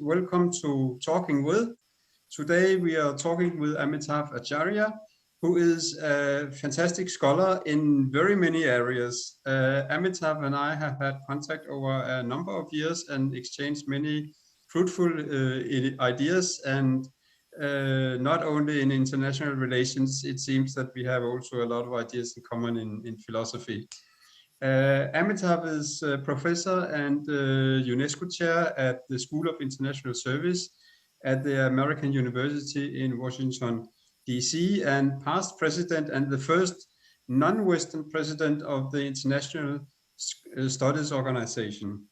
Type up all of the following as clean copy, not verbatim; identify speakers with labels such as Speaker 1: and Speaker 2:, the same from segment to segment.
Speaker 1: welcome to Talking With. Today we are talking with Amitav Acharya, who is a fantastic scholar in very many areas. Amitav and I have had contact over a number of years and exchanged many fruitful ideas, and not only in international relations, it seems that we have also a lot of ideas in common in philosophy. Amitav is a professor and UNESCO chair at the School of International Service at the American University in Washington, DC, and past president and the first non-Western president of the International Studies Organization.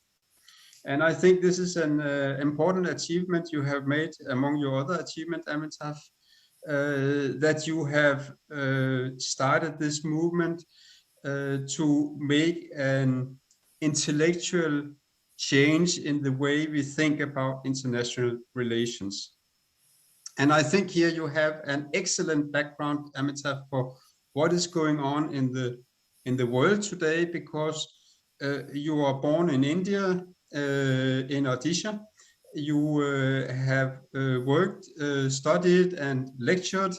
Speaker 1: And I think this is an important achievement you have made among your other achievements, Amitav, that you have started this movement to make an intellectual change in the way we think about international relations. And I think here you have an excellent background, Amitav, for what is going on in the world today, because you are born in India, in Odisha. You have worked, studied, and lectured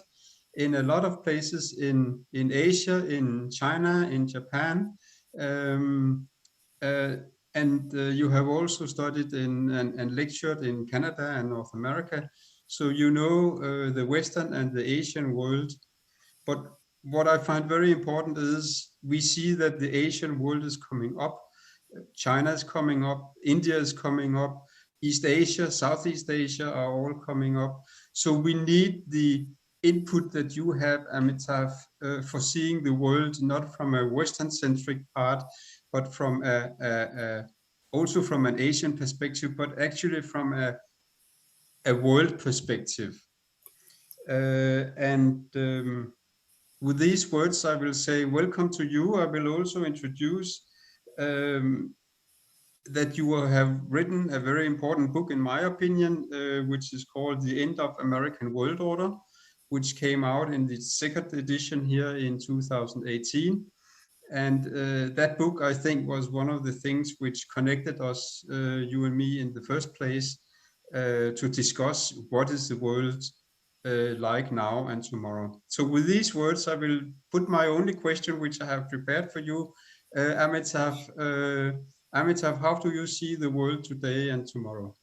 Speaker 1: in a lot of places in Asia, in China, in Japan, and you have also studied and lectured in Canada and North America. So you know the Western and the Asian world. But what I find very important is we see that the Asian world is coming up. China is coming up, India is coming up, East Asia, Southeast Asia are all coming up. So we need the input that you have, Amitav, for seeing the world not from a Western-centric part, but from also from an Asian perspective, but actually from a world perspective. With these words, I will say welcome to you. I will also introduce that you have written a very important book, in my opinion, which is called The End of American World Order, which came out in the second edition here in 2018. And that book, I think, was one of the things which connected us, you and me, in the first place, to discuss what is the world like now and tomorrow. So with these words, I will put my only question, which I have prepared for you, Amitav. Amitav, how do you see the world today and tomorrow?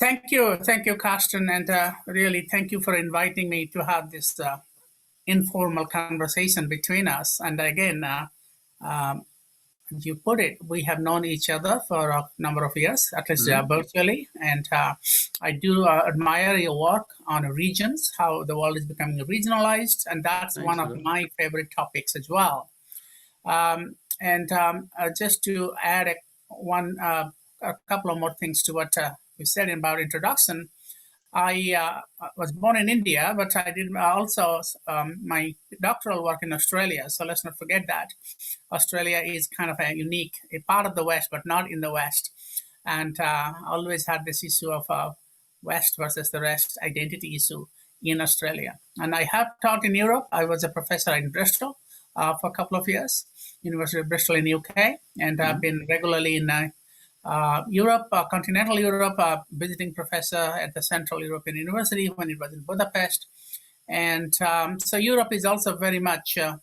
Speaker 2: Thank you, Karsten, and really thank you for inviting me to have this informal conversation between us. And again, you put it, we have known each other for a number of years, at least virtually, and I do admire your work on regions, how the world is becoming regionalized, and that's one of my favorite topics as well. Just to add a couple of more things to what you said about introduction, I was born in India, but I did also my doctoral work in Australia. So let's not forget that Australia is kind of a part of the West, but not in the West. And always had this issue of West versus the rest identity issue in Australia. And I have taught in Europe. I was a professor in Bristol for a couple of years, University of Bristol in UK, and I've been regularly in Europe, continental Europe, visiting professor at the Central European University when it was in Budapest. And so Europe is also very much a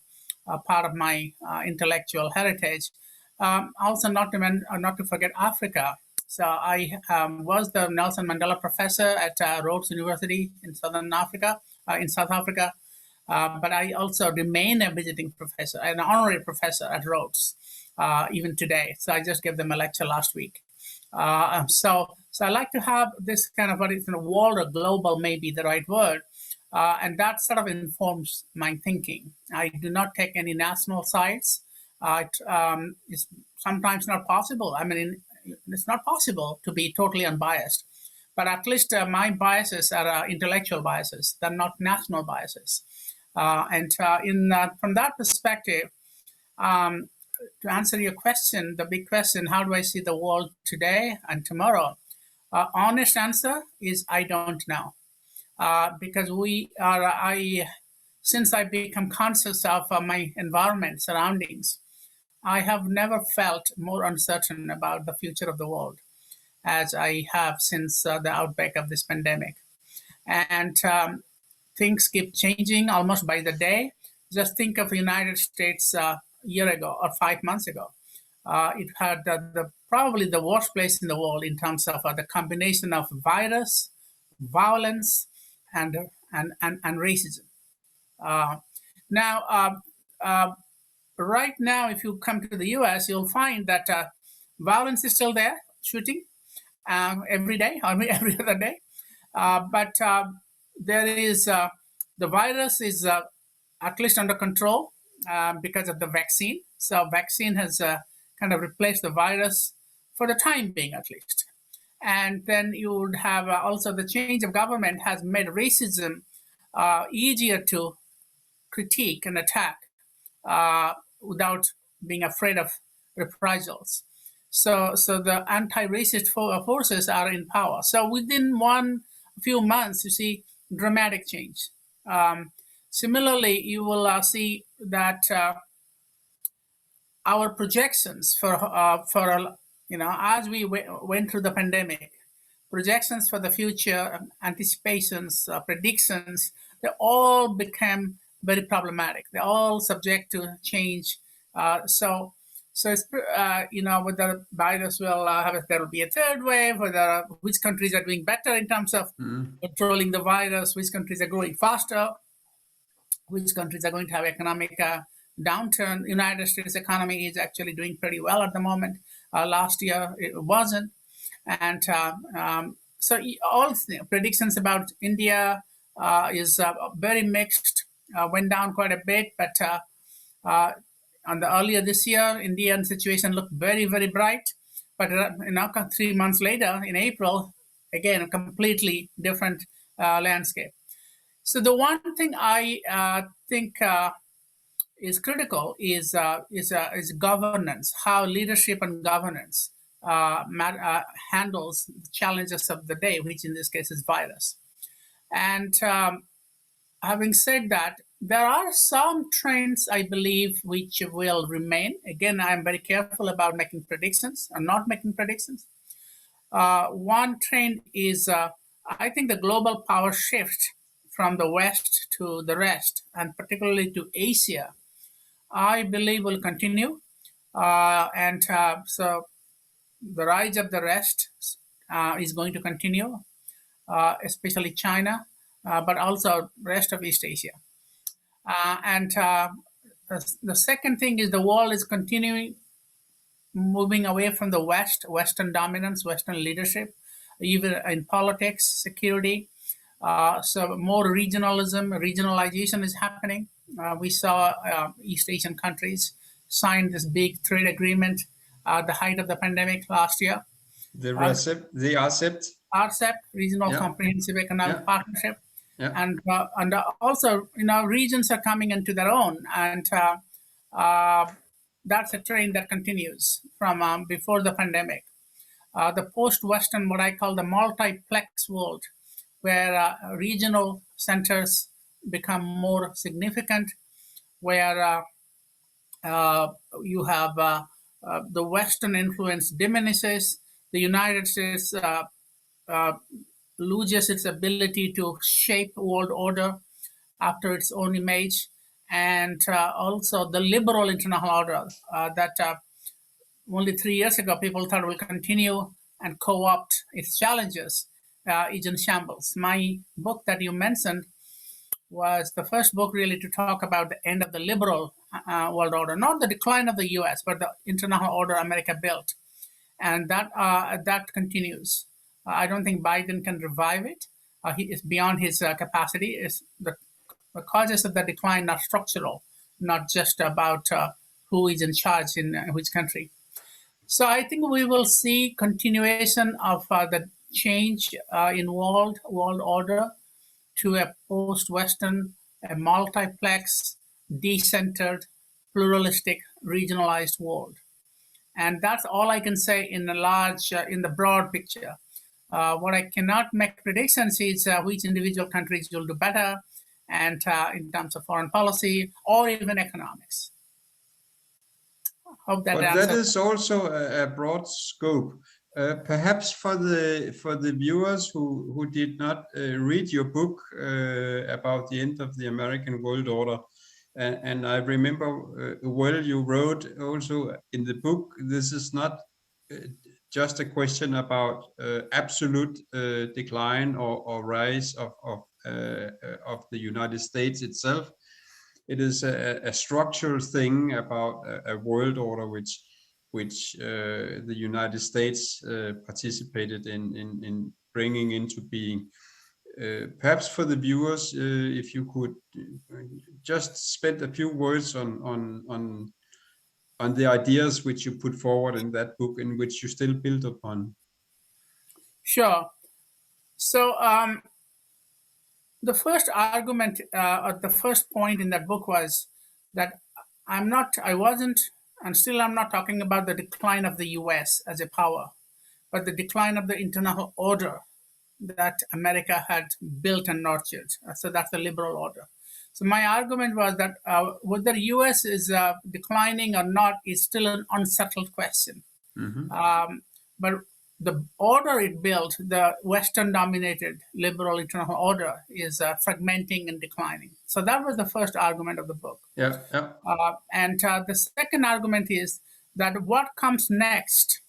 Speaker 2: part of my intellectual heritage. Also not to forget Africa. So I was the Nelson Mandela Professor at Rhodes University in South Africa. But I also remain a visiting professor, an honorary professor at Rhodes, even today. So I just gave them a lecture last week. So I like to have this kind of world or global, maybe the right word, and that sort of informs my thinking. I do not take any national sides. It's sometimes not possible. I mean, it's not possible to be totally unbiased. But at least my biases are intellectual biases. They're not national biases. From that perspective, to answer your question, the big question, how do I see the world today and tomorrow? Honest answer is I don't know. Because since I become conscious of my environment, surroundings, I have never felt more uncertain about the future of the world. as I have since the outbreak of this pandemic. And things keep changing almost by the day. Just think of the United States a year ago or 5 months ago. It had probably the worst place in the world in terms of the combination of virus, violence, and racism. Now, right now, if you come to the U.S., you'll find that violence is still there, shooting every day or every other day. But there is the virus is at least under control because of the vaccine. So vaccine has kind of replaced the virus for the time being, at least. And then you would have also the change of government has made racism easier to critique and attack without being afraid of reprisals. So the anti-racist forces are in power. So within few months, you see dramatic change. Similarly, you will see that our projections for as we went through the pandemic, projections for the future, anticipations, predictions, they all became very problematic. They're all subject to change. So it's whether virus will there will be a third wave, whether which countries are doing better in terms of controlling the virus, which countries are growing faster, which countries are going to have economic downturn. United States economy is actually doing pretty well at the moment. Last year it wasn't, and so all predictions about India is very mixed. Went down quite a bit, but on the earlier this year, Indian situation looked very, very bright. But 3 months later, in April, again a completely different landscape. So the one thing I think is critical is governance, how leadership and governance handles the challenges of the day, which in this case is virus. And having said that, there are some trends, I believe, which will remain. Again, I'm very careful about making predictions and not making predictions. One trend is, I think, the global power shift from the West to the rest, and particularly to Asia, I believe will continue. So the rise of the rest is going to continue, especially China, but also rest of East Asia. The second thing is the world is continuing moving away from the Western dominance, Western leadership, even in politics, security. So more regionalization is happening. We saw East Asian countries sign this big trade agreement at the height of the pandemic last year.
Speaker 1: The RCEP,
Speaker 2: Regional Comprehensive Economic Partnership.
Speaker 1: Yeah.
Speaker 2: And also, regions are coming into their own, and that's a trend that continues from before the pandemic. The post-Western, what I call the multiplex world, where regional centers become more significant, where you have the Western influence diminishes, the United States loses its ability to shape world order after its own image, and also the liberal international order that only 3 years ago people thought will continue and co-opt its challenges is in shambles. My book that you mentioned was the first book really to talk about the end of the liberal world order, not the decline of the US, but the international order America built. And that continues. I don't think Biden can revive it. He is beyond his capacity. The causes of the decline are structural, not just about who is in charge in which country. So I think we will see continuation of the change in world order to a post-Western, a multiplex, decentered, pluralistic, regionalized world. And that's all I can say in the broad picture. What I cannot make predictions is which individual countries will do better, and in terms of foreign policy or even economics.
Speaker 1: Hope that answers. That is also a broad scope. Perhaps for the viewers who did not read your book about the end of the American world order, and I remember well you wrote also in the book, this is not just a question about absolute decline or rise of the United States itself. It is a structural thing about a world order which the United States participated in bringing into being. Perhaps for the viewers, if you could just spend a few words on the ideas which you put forward in that book, and which you still build upon.
Speaker 2: Sure. So the first argument or the first point in that book was that I wasn't, and still I'm not talking about the decline of the US as a power, but the decline of the internal order that America had built and nurtured. So that's the liberal order. So my argument was that whether US is declining or not is still an unsettled question. But the order it built, the Western-dominated liberal internal order, is fragmenting and declining. So that was the first argument of the book.
Speaker 1: Yeah, yeah.
Speaker 2: And the second argument is that what comes next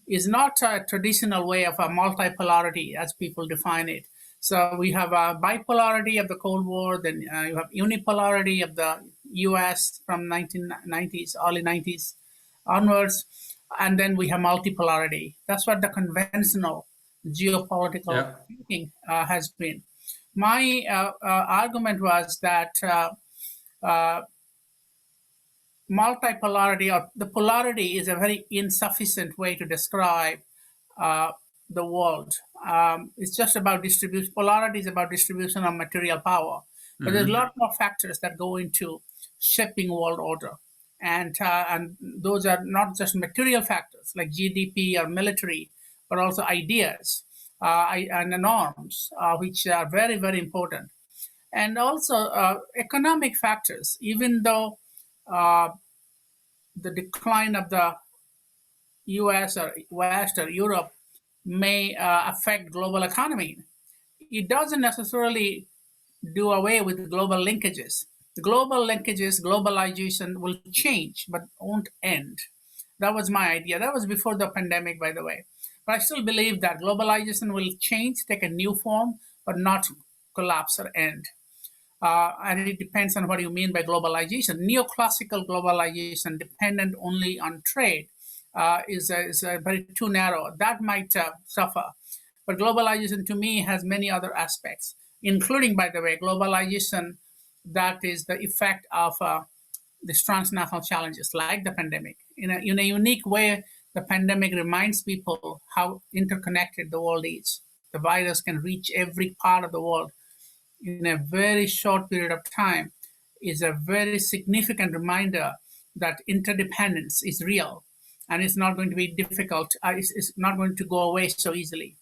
Speaker 2: is not a traditional way of a multipolarity as people define it. So we have a bipolarity of the Cold War, then you have unipolarity of the US from 1990s, early 90s onwards, and then we have multipolarity. That's what the conventional geopolitical thinking has been. My argument was that multipolarity, or the polarity, is a very insufficient way to describe the world. It's just about distribution. Polarity is about distribution of material power, but there's a lot more factors that go into shaping world order, and those are not just material factors like GDP or military, but also ideas and the norms, which are very, very important, and also economic factors. Even though the decline of the US or West or Europe may affect global economy, it doesn't necessarily do away with global linkages. The global linkages, globalization will change, but won't end. That was my idea. That was before the pandemic, by the way. But I still believe that globalization will change, take a new form, but not collapse or end. And it depends on what you mean by globalization. Neoclassical globalization, dependent only on trade, is very too narrow. That might suffer. But globalization, to me, has many other aspects, including, by the way, globalization that is the effect of these transnational challenges like the pandemic. In a unique way, the pandemic reminds people how interconnected the world is. The virus can reach every part of the world in a very short period of time. Is a very significant reminder that interdependence is real, and it's not going to be difficult. It's not going to go away so easily.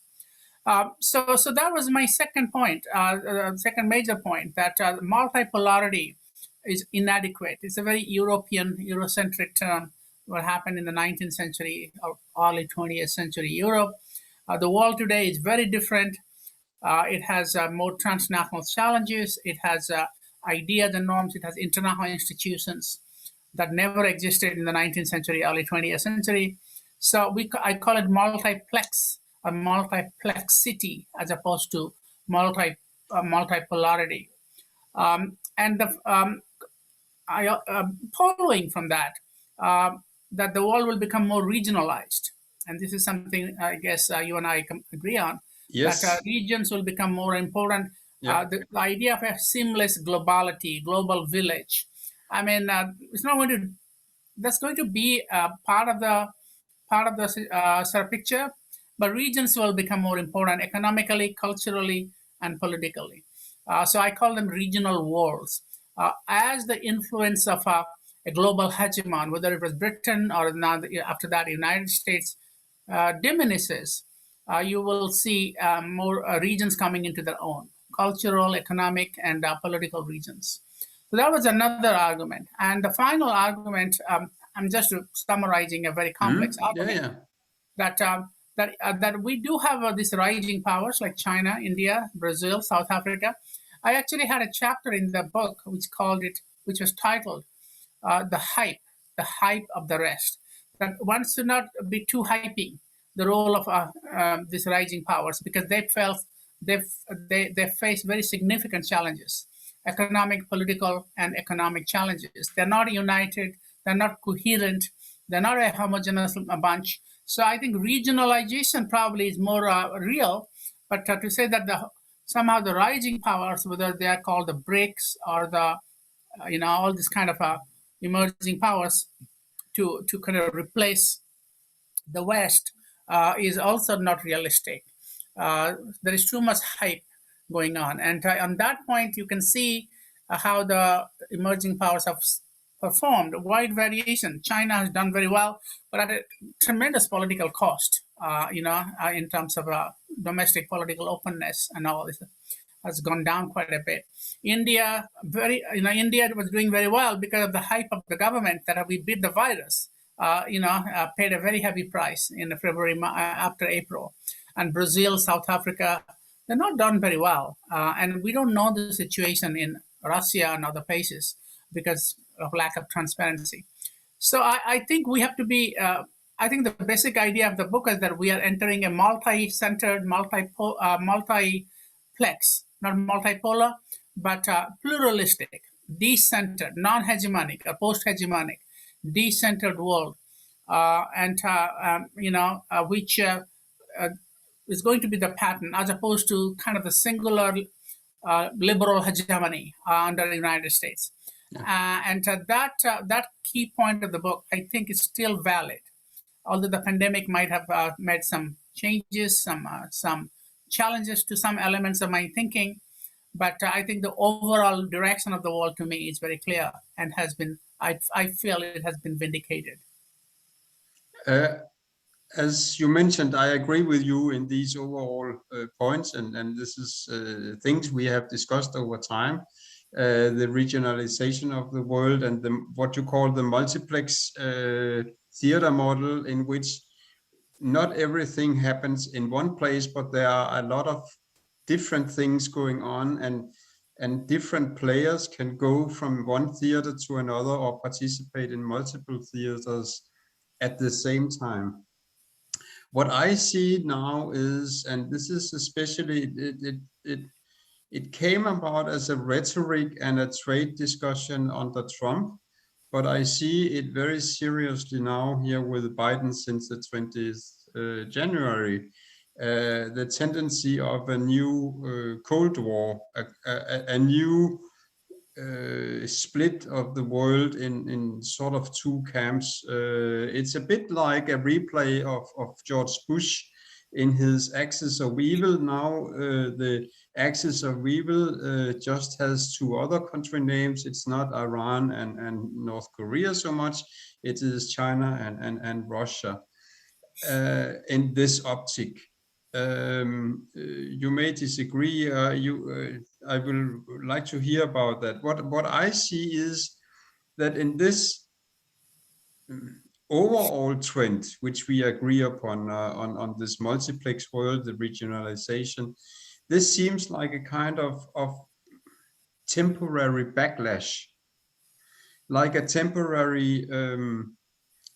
Speaker 2: So that was my second point, second major point, that multipolarity is inadequate. It's a very Eurocentric term. What happened in the 19th century or early 20th century Europe. The world today is very different. It has more transnational challenges. It has ideas and norms. It has international institutions that never existed in the 19th century, early 20th century. So I call it multiplex, a multiplexity, as opposed to multipolarity. Following from that, that the world will become more regionalized. And this is something I guess you and I agree on.
Speaker 1: Yes.
Speaker 2: That regions will become more important.
Speaker 1: Yeah.
Speaker 2: The idea of a seamless globality, global village. I mean, it's not going to. That's going to be part of the sort of picture, but regions will become more important economically, culturally, and politically. So I call them regional worlds. As the influence of a global hegemon, whether it was Britain or now after that United States, diminishes, you will see more regions coming into their own, cultural, economic, and political regions. So that was another argument. And the final argument, I'm just summarizing a very complex argument, that that we do have these rising powers like China, India, Brazil, South Africa. I actually had a chapter in the book which was titled the hype of the rest. That one should not be too hyping the role of these rising powers, because they face very significant challenges, economic, political, and economic challenges. They're not united. They're not coherent. They're not a homogeneous bunch. So I think regionalization probably is more real. But to say that somehow the rising powers, whether they are called the BRICS or the all these kind of emerging powers to kind of replace the West is also not realistic. There is too much hype going on, and on that point, you can see how the emerging powers have performed. Wide variation. China has done very well, but at a tremendous political cost. In terms of domestic political openness and all this has gone down quite a bit. India was doing very well because of the hype of the government that we beat the virus. Paid a very heavy price in February after April, and Brazil, South Africa, they're not done very well, and we don't know the situation in Russia and other places because of lack of transparency. So I think we have to be. I think the basic idea of the book is that we are entering a multi-centered, multiplex, not multipolar, but pluralistic, decentered, non-hegemonic, or post-hegemonic, decentered world, which is going to be the pattern, as opposed to kind of the singular liberal hegemony under the United States. And that key point of the book, I think, is still valid, although the pandemic might have made some changes, some challenges to some elements of my thinking. But I think the overall direction of the world to me is very clear and has been, I feel it has been vindicated.
Speaker 1: As you mentioned, I agree with you in these overall points, and this is things we have discussed over time. The regionalization of the world and what you call the multiplex theater model, in which not everything happens in one place, but there are a lot of different things going on, and different players can go from one theater to another or participate in multiple theaters at the same time. What I see now is, and this is especially, it came about as a rhetoric and a trade discussion under Trump, but I see it very seriously now here with Biden since the 20th January. The tendency of a new Cold War, a new split of the world in sort of two camps. It's a bit like a replay of George Bush in his Axis of Evil. Now the Axis of Evil just has two other country names. It's not Iran and North Korea so much. It is China and Russia in this optic. You may disagree. I will like to hear about that. What I see is that in this overall trend, which we agree upon on this multiplex world, the regionalization, this seems like a kind of temporary backlash, like a temporary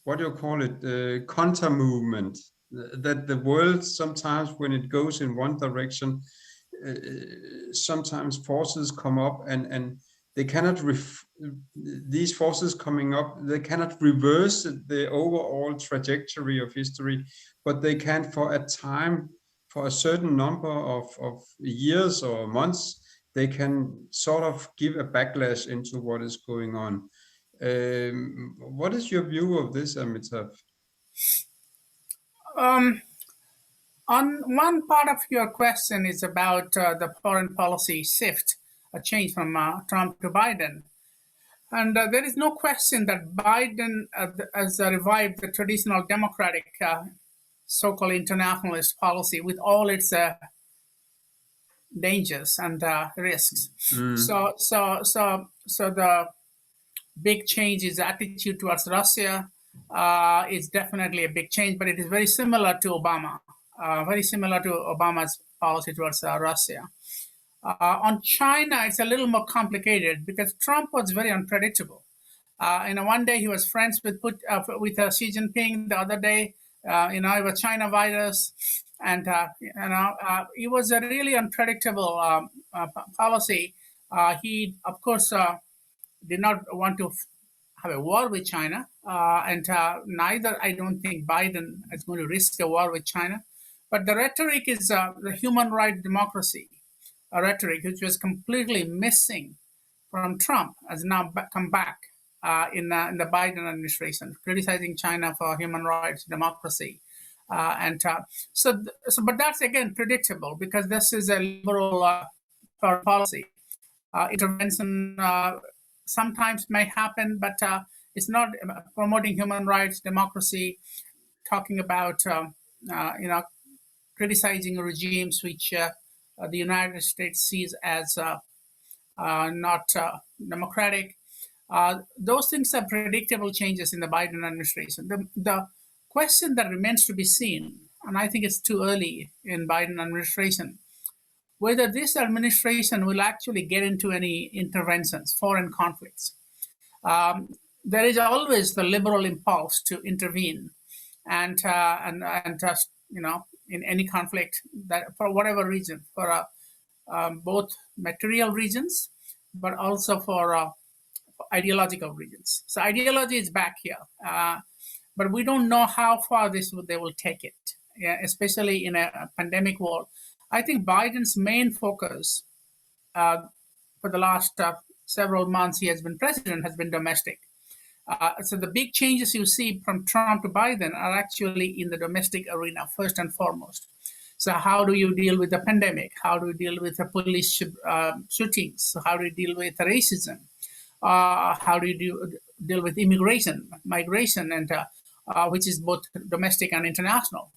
Speaker 1: what do you call it, counter movement. That the world sometimes, when it goes in one direction, sometimes forces come up and they cannot these forces coming up, they cannot reverse the overall trajectory of history, but they can for a time, for a certain number of years or months, they can sort of give a backlash into what is going on. What is your view of this, Amitav?
Speaker 2: On one part of your question is about the foreign policy shift, a change from Trump to Biden. And there is no question that Biden has revived the traditional democratic so-called internationalist policy with all its dangers and risks. So the big change is attitude towards Russia. Is definitely a big change, but it is very similar to Obama. very similar to Obama's policy towards Russia. On China, it's a little more complicated because Trump was very unpredictable. One day he was friends with Xi Jinping. The other day, it was China virus, and it was a really unpredictable policy. He, of course, did not want to have a war with China, and neither I don't think Biden is going to risk a war with China. But the rhetoric is the human right democracy rhetoric, which was completely missing from Trump, has now come back in the Biden administration, criticizing China for human rights, democracy. But that's again predictable because this is a liberal foreign policy. Intervention sometimes may happen, but it's not promoting human rights, democracy, talking about criticizing regimes which the United States sees as not democratic. Those things are predictable changes in the Biden administration. The question that remains to be seen, and I think it's too early in Biden administration, whether this administration will actually get into any interventions, foreign conflicts. There is always the liberal impulse to intervene and in any conflict that for whatever reason, for both material reasons, but also for ideological reasons. So ideology is back here, but we don't know how far they will take it, especially in a pandemic world. I think Biden's main focus for the last several months he has been president has been domestic. So the big changes you see from Trump to Biden are actually in the domestic arena, first and foremost. So how do you deal with the pandemic? How do you deal with the police shootings? How do you deal with racism? How do you deal with migration, and which is both domestic and international?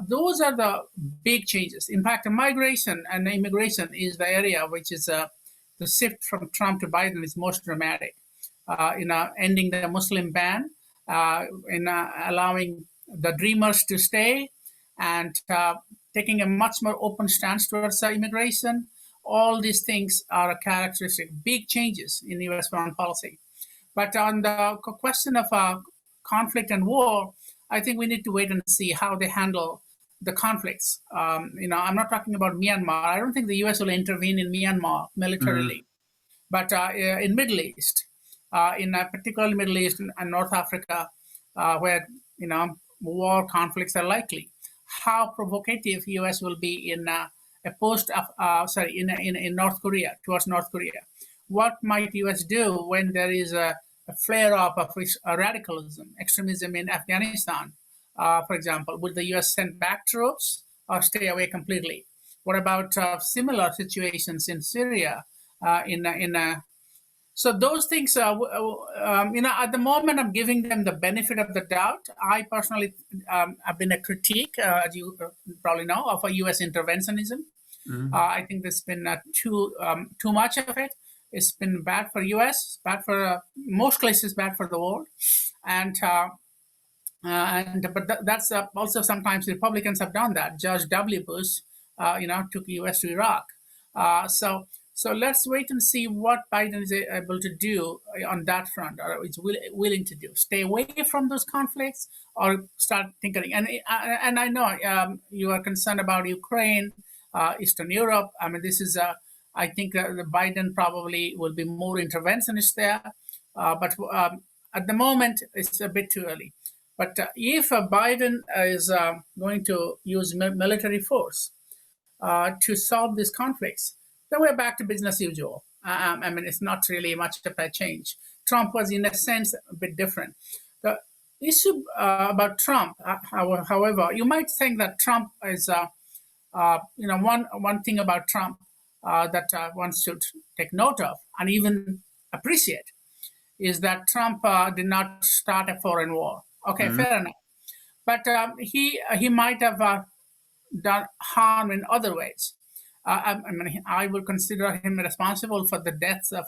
Speaker 2: Those are the big changes. In fact, migration and immigration is the area which is the shift from Trump to Biden is most dramatic. Ending the Muslim ban, allowing the dreamers to stay, and taking a much more open stance towards immigration. All these things are characteristic, big changes in U.S. foreign policy. But on the question of conflict and war, I think we need to wait and see how they handle the conflicts. I'm not talking about Myanmar. I don't think the U.S. will intervene in Myanmar militarily, but in Middle East, in particularly Middle East and North Africa, where war conflicts are likely, how provocative U.S. will be in in North Korea, towards North Korea. What might U.S. do when there is a flare-up of radicalism, extremism in Afghanistan, for example? Would the U.S. send back troops or stay away completely? What about similar situations in Syria? So those things, at the moment, I'm giving them the benefit of the doubt. I personally have been a critique, as you probably know, of a U.S. interventionism. I think there's been too much of it. It's been bad for U.S., bad for most cases, bad for the world, but that's also sometimes Republicans have done that. George W. Bush, took U.S. to Iraq. So let's wait and see what Biden is able to do on that front, or is willing to do. Stay away from those conflicts, or start tinkering. And I know you are concerned about Ukraine, Eastern Europe. I mean, this is I think the Biden probably will be more interventionist there, but at the moment it's a bit too early. But if Biden is going to use military force to solve these conflicts, then we're back to business as usual. I mean, it's not really much of a change. Trump was, in a sense, a bit different. The issue about Trump, however, you might think that Trump is, one thing about Trump that one should take note of and even appreciate is that Trump did not start a foreign war. Okay, fair enough. But he might have done harm in other ways. I would consider him responsible for the deaths of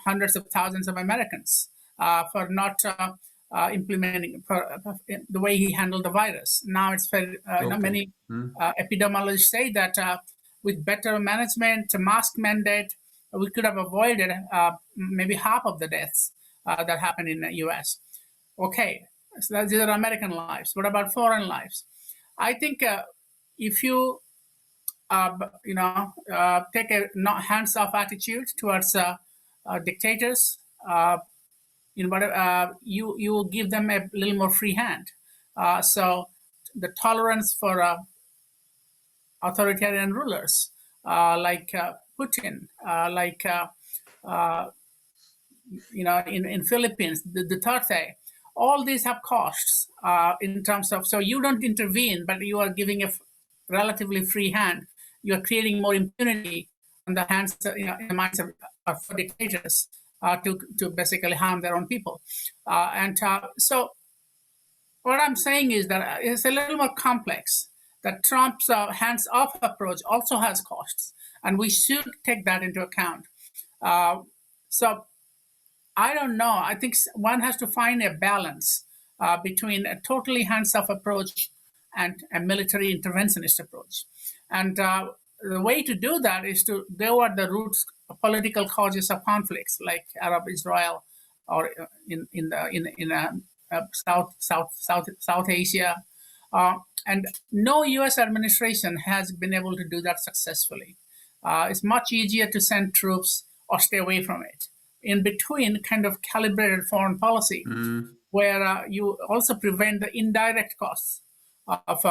Speaker 2: hundreds of thousands of Americans, for not implementing the way he handled the virus. Now it's very, many epidemiologists say that with better management, mask mandate, we could have avoided maybe half of the deaths that happened in the US. Okay, so these are American lives. What about foreign lives? I think if you take a not hands-off attitude towards dictators, you give them a little more free hand. So the tolerance for authoritarian rulers like Putin, in Philippines, the Duterte, all these have costs in terms of, so you don't intervene, but you are giving a relatively free hand. You are creating more impunity on the hands, in the minds of dictators to basically harm their own people. So what I'm saying is that it's a little more complex. That Trump's hands-off approach also has costs, and we should take that into account. So I don't know. I think one has to find a balance between a totally hands-off approach and a military interventionist approach. And the way to do that is to go at the roots of political causes of conflicts, like Arab-Israel, or in South Asia. And no U.S. administration has been able to do that successfully. It's much easier to send troops or stay away from it. In between, kind of calibrated foreign policy, where you also prevent the indirect costs of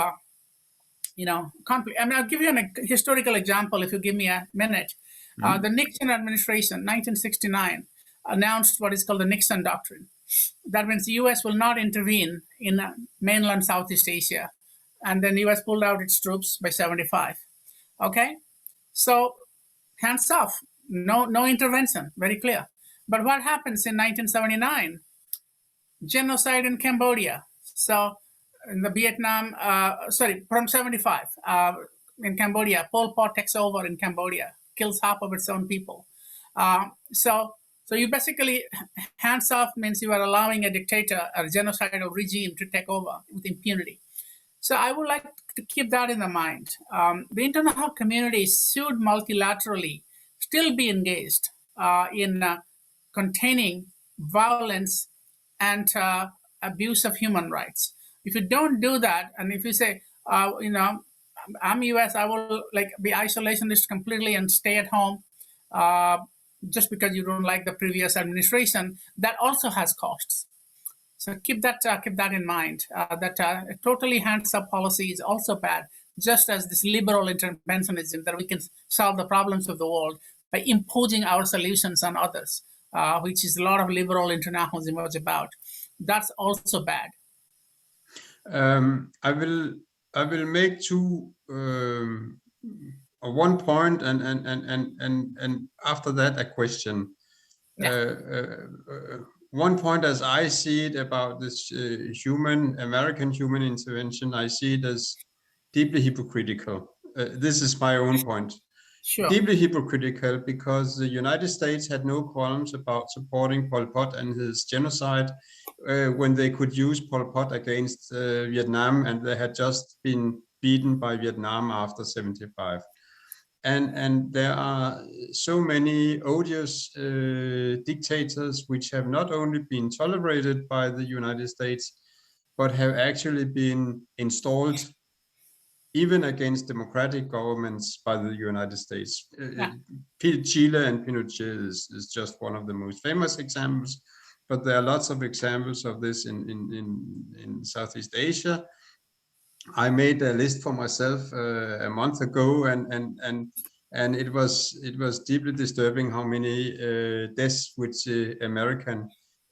Speaker 2: conflict. I mean, I'll give you a historical example if you give me a minute. The Nixon administration, 1969, announced what is called the Nixon Doctrine. That means the U.S. will not intervene in mainland Southeast Asia. And then the U.S. pulled out its troops by 75. Okay? So, hands off. No intervention. Very clear. But what happens in 1979? Genocide in Cambodia. So, in the Vietnam, from 75, in Cambodia, Pol Pot takes over in Cambodia, kills half of its own people. So you basically, hands off means you are allowing a dictator, a genocidal regime to take over with impunity. So I would like to keep that in the mind. The international community should multilaterally still be engaged in containing violence and abuse of human rights. If you don't do that, and if you say, I'm US, I will be isolationist completely and stay at home just because you don't like the previous administration, that also has costs. So keep that in mind. That a totally hands-up policy is also bad, just as this liberal interventionism that we can solve the problems of the world by imposing our solutions on others, which is a lot of liberal internationalism was about. That's also bad.
Speaker 1: I will make two one point and after that a question.
Speaker 2: Yeah.
Speaker 1: One point, as I see it, about this American human intervention, I see it as deeply hypocritical. This is my own point.
Speaker 2: Sure.
Speaker 1: Deeply hypocritical, because the United States had no qualms about supporting Pol Pot and his genocide when they could use Pol Pot against Vietnam, and they had just been beaten by Vietnam after 75. And there are so many odious dictators which have not only been tolerated by the United States, but have actually been installed even against democratic governments by the United States.
Speaker 2: Yeah.
Speaker 1: Chile and Pinochet is just one of the most famous examples, but there are lots of examples of this in Southeast Asia. I made a list for myself a month ago, and it was deeply disturbing how many deaths which the American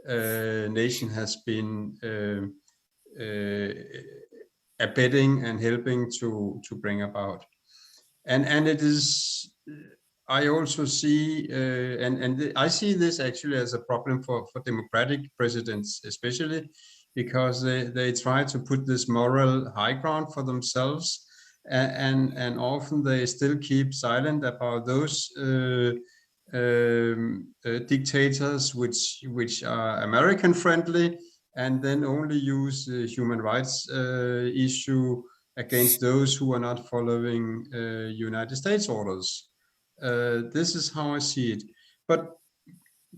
Speaker 1: nation has been abetting and helping to bring about. And it is, I also see, I see this actually as a problem for democratic presidents, especially because they try to put this moral high ground for themselves, and often they still keep silent about those dictators which are American friendly and then only use the human rights issue against those who are not following United States orders. This is how I see it. But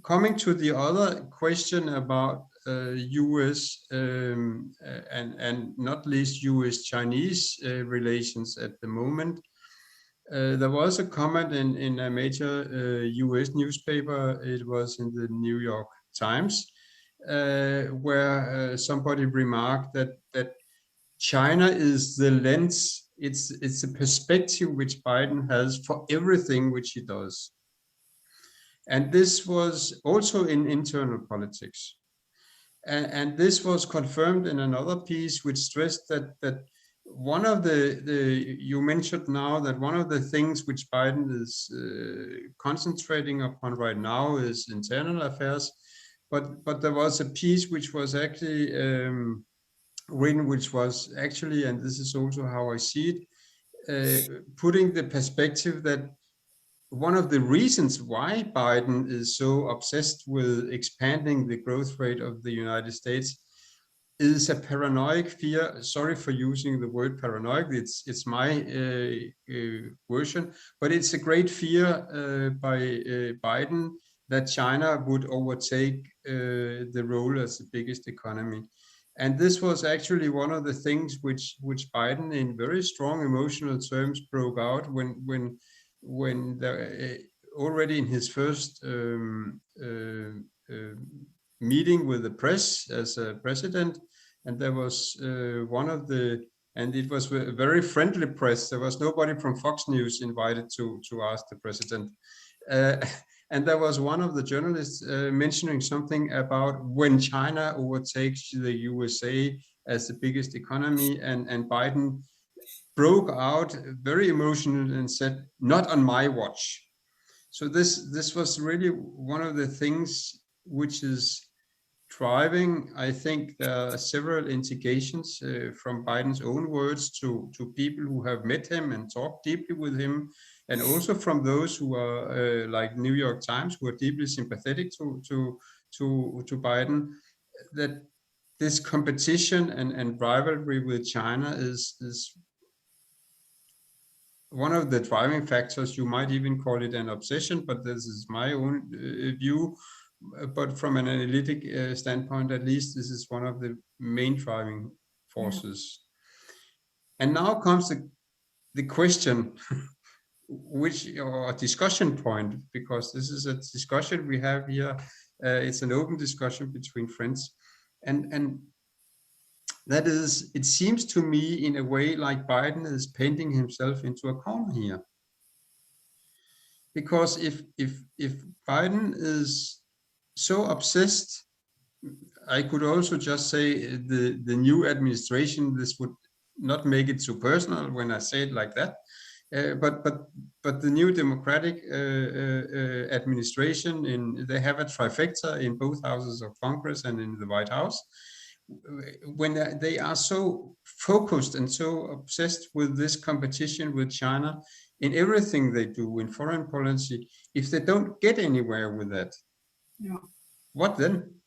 Speaker 1: coming to the other question about US and not least US-Chinese relations at the moment, there was a comment in a major US newspaper. It was in the New York Times, where somebody remarked that China is the lens, it's a perspective which Biden has for everything which he does. And this was also in internal politics. And this was confirmed in another piece which stressed that one of you mentioned now that one of the things which Biden is concentrating upon right now is internal affairs. But there was a piece which was actually written, which was actually, and this is also how I see it, putting the perspective that one of the reasons why Biden is so obsessed with expanding the growth rate of the United States is a paranoid fear. Sorry for using the word paranoid. It's my version, but it's a great fear by Biden that China would overtake the role as the biggest economy. And this was actually one of the things which Biden, in very strong emotional terms, broke out when already in his first meeting with the press as a president, and there was and it was a very friendly press. There was nobody from Fox News invited to ask the president. And there was one of the journalists mentioning something about when China overtakes the USA as the biggest economy, and Biden broke out very emotional and said, "Not on my watch." So this was really one of the things which is driving. I think there are several indications from Biden's own words to people who have met him and talked deeply with him, and also from those who are like New York Times, who are deeply sympathetic to Biden, that this competition and rivalry with China is one of the driving factors. You might even call it an obsession, but this is my own view. But from an analytic standpoint, at least, this is one of the main driving forces. Yeah. And now comes the question, or discussion point, because this is a discussion we have here. It's an open discussion between friends. And that is, it seems to me in a way like Biden is painting himself into a corner here. Because if Biden is so obsessed, I could also just say the new administration, this would not make it too personal when I say it like that, but the new Democratic administration, they have a trifecta in both houses of Congress and in the White House. When they are so focused and so obsessed with this competition with China in everything they do in foreign policy, if they don't get anywhere with that, what then?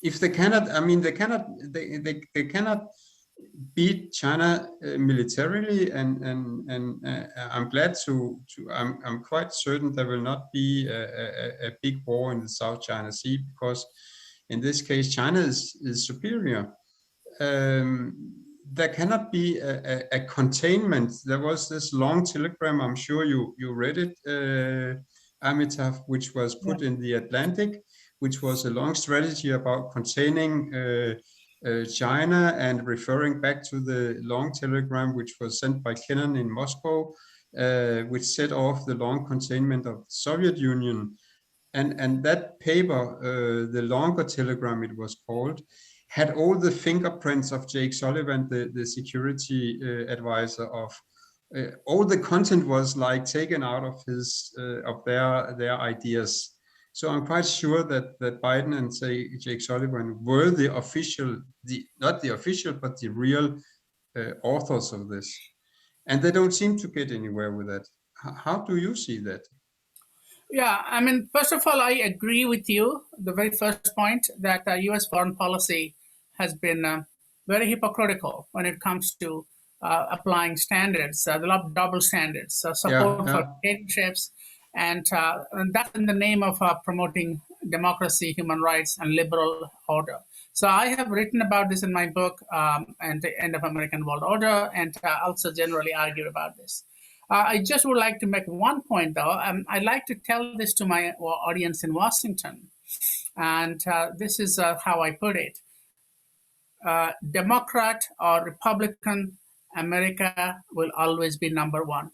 Speaker 1: If they cannot, I mean, they cannot beat China militarily, and I'm glad I'm quite certain there will not be a big war in the South China Sea, because in this case China is superior. There cannot be a containment. There was this long telegram, I'm sure you read it, Amitav, which was put in the Atlantic, which was a long strategy about containing China, and referring back to the long telegram which was sent by Kennan in Moscow, which set off the long containment of the Soviet Union. And that paper, the longer telegram it was called, had all the fingerprints of Jake Sullivan, the security advisor of all the content was like taken out of his of their ideas. So I'm quite sure that Biden and Jake Sullivan were the official, not the official, but the real authors of this. And they don't seem to get anywhere with that. How do you see that?
Speaker 2: Yeah, I mean, first of all, I agree with you. The very first point that U.S. foreign policy has been very hypocritical when it comes to applying standards, a lot of double standards,
Speaker 1: Yeah,
Speaker 2: support for
Speaker 1: yeah.
Speaker 2: dictatorships, and that's in the name of promoting democracy, human rights, and liberal order. So I have written about this in my book, and the End of American World Order, and also generally argued about this. I just would like to make one point, though. I'd like to tell this to my audience in Washington, and this is how I put it. Democrat or Republican, America will always be number one.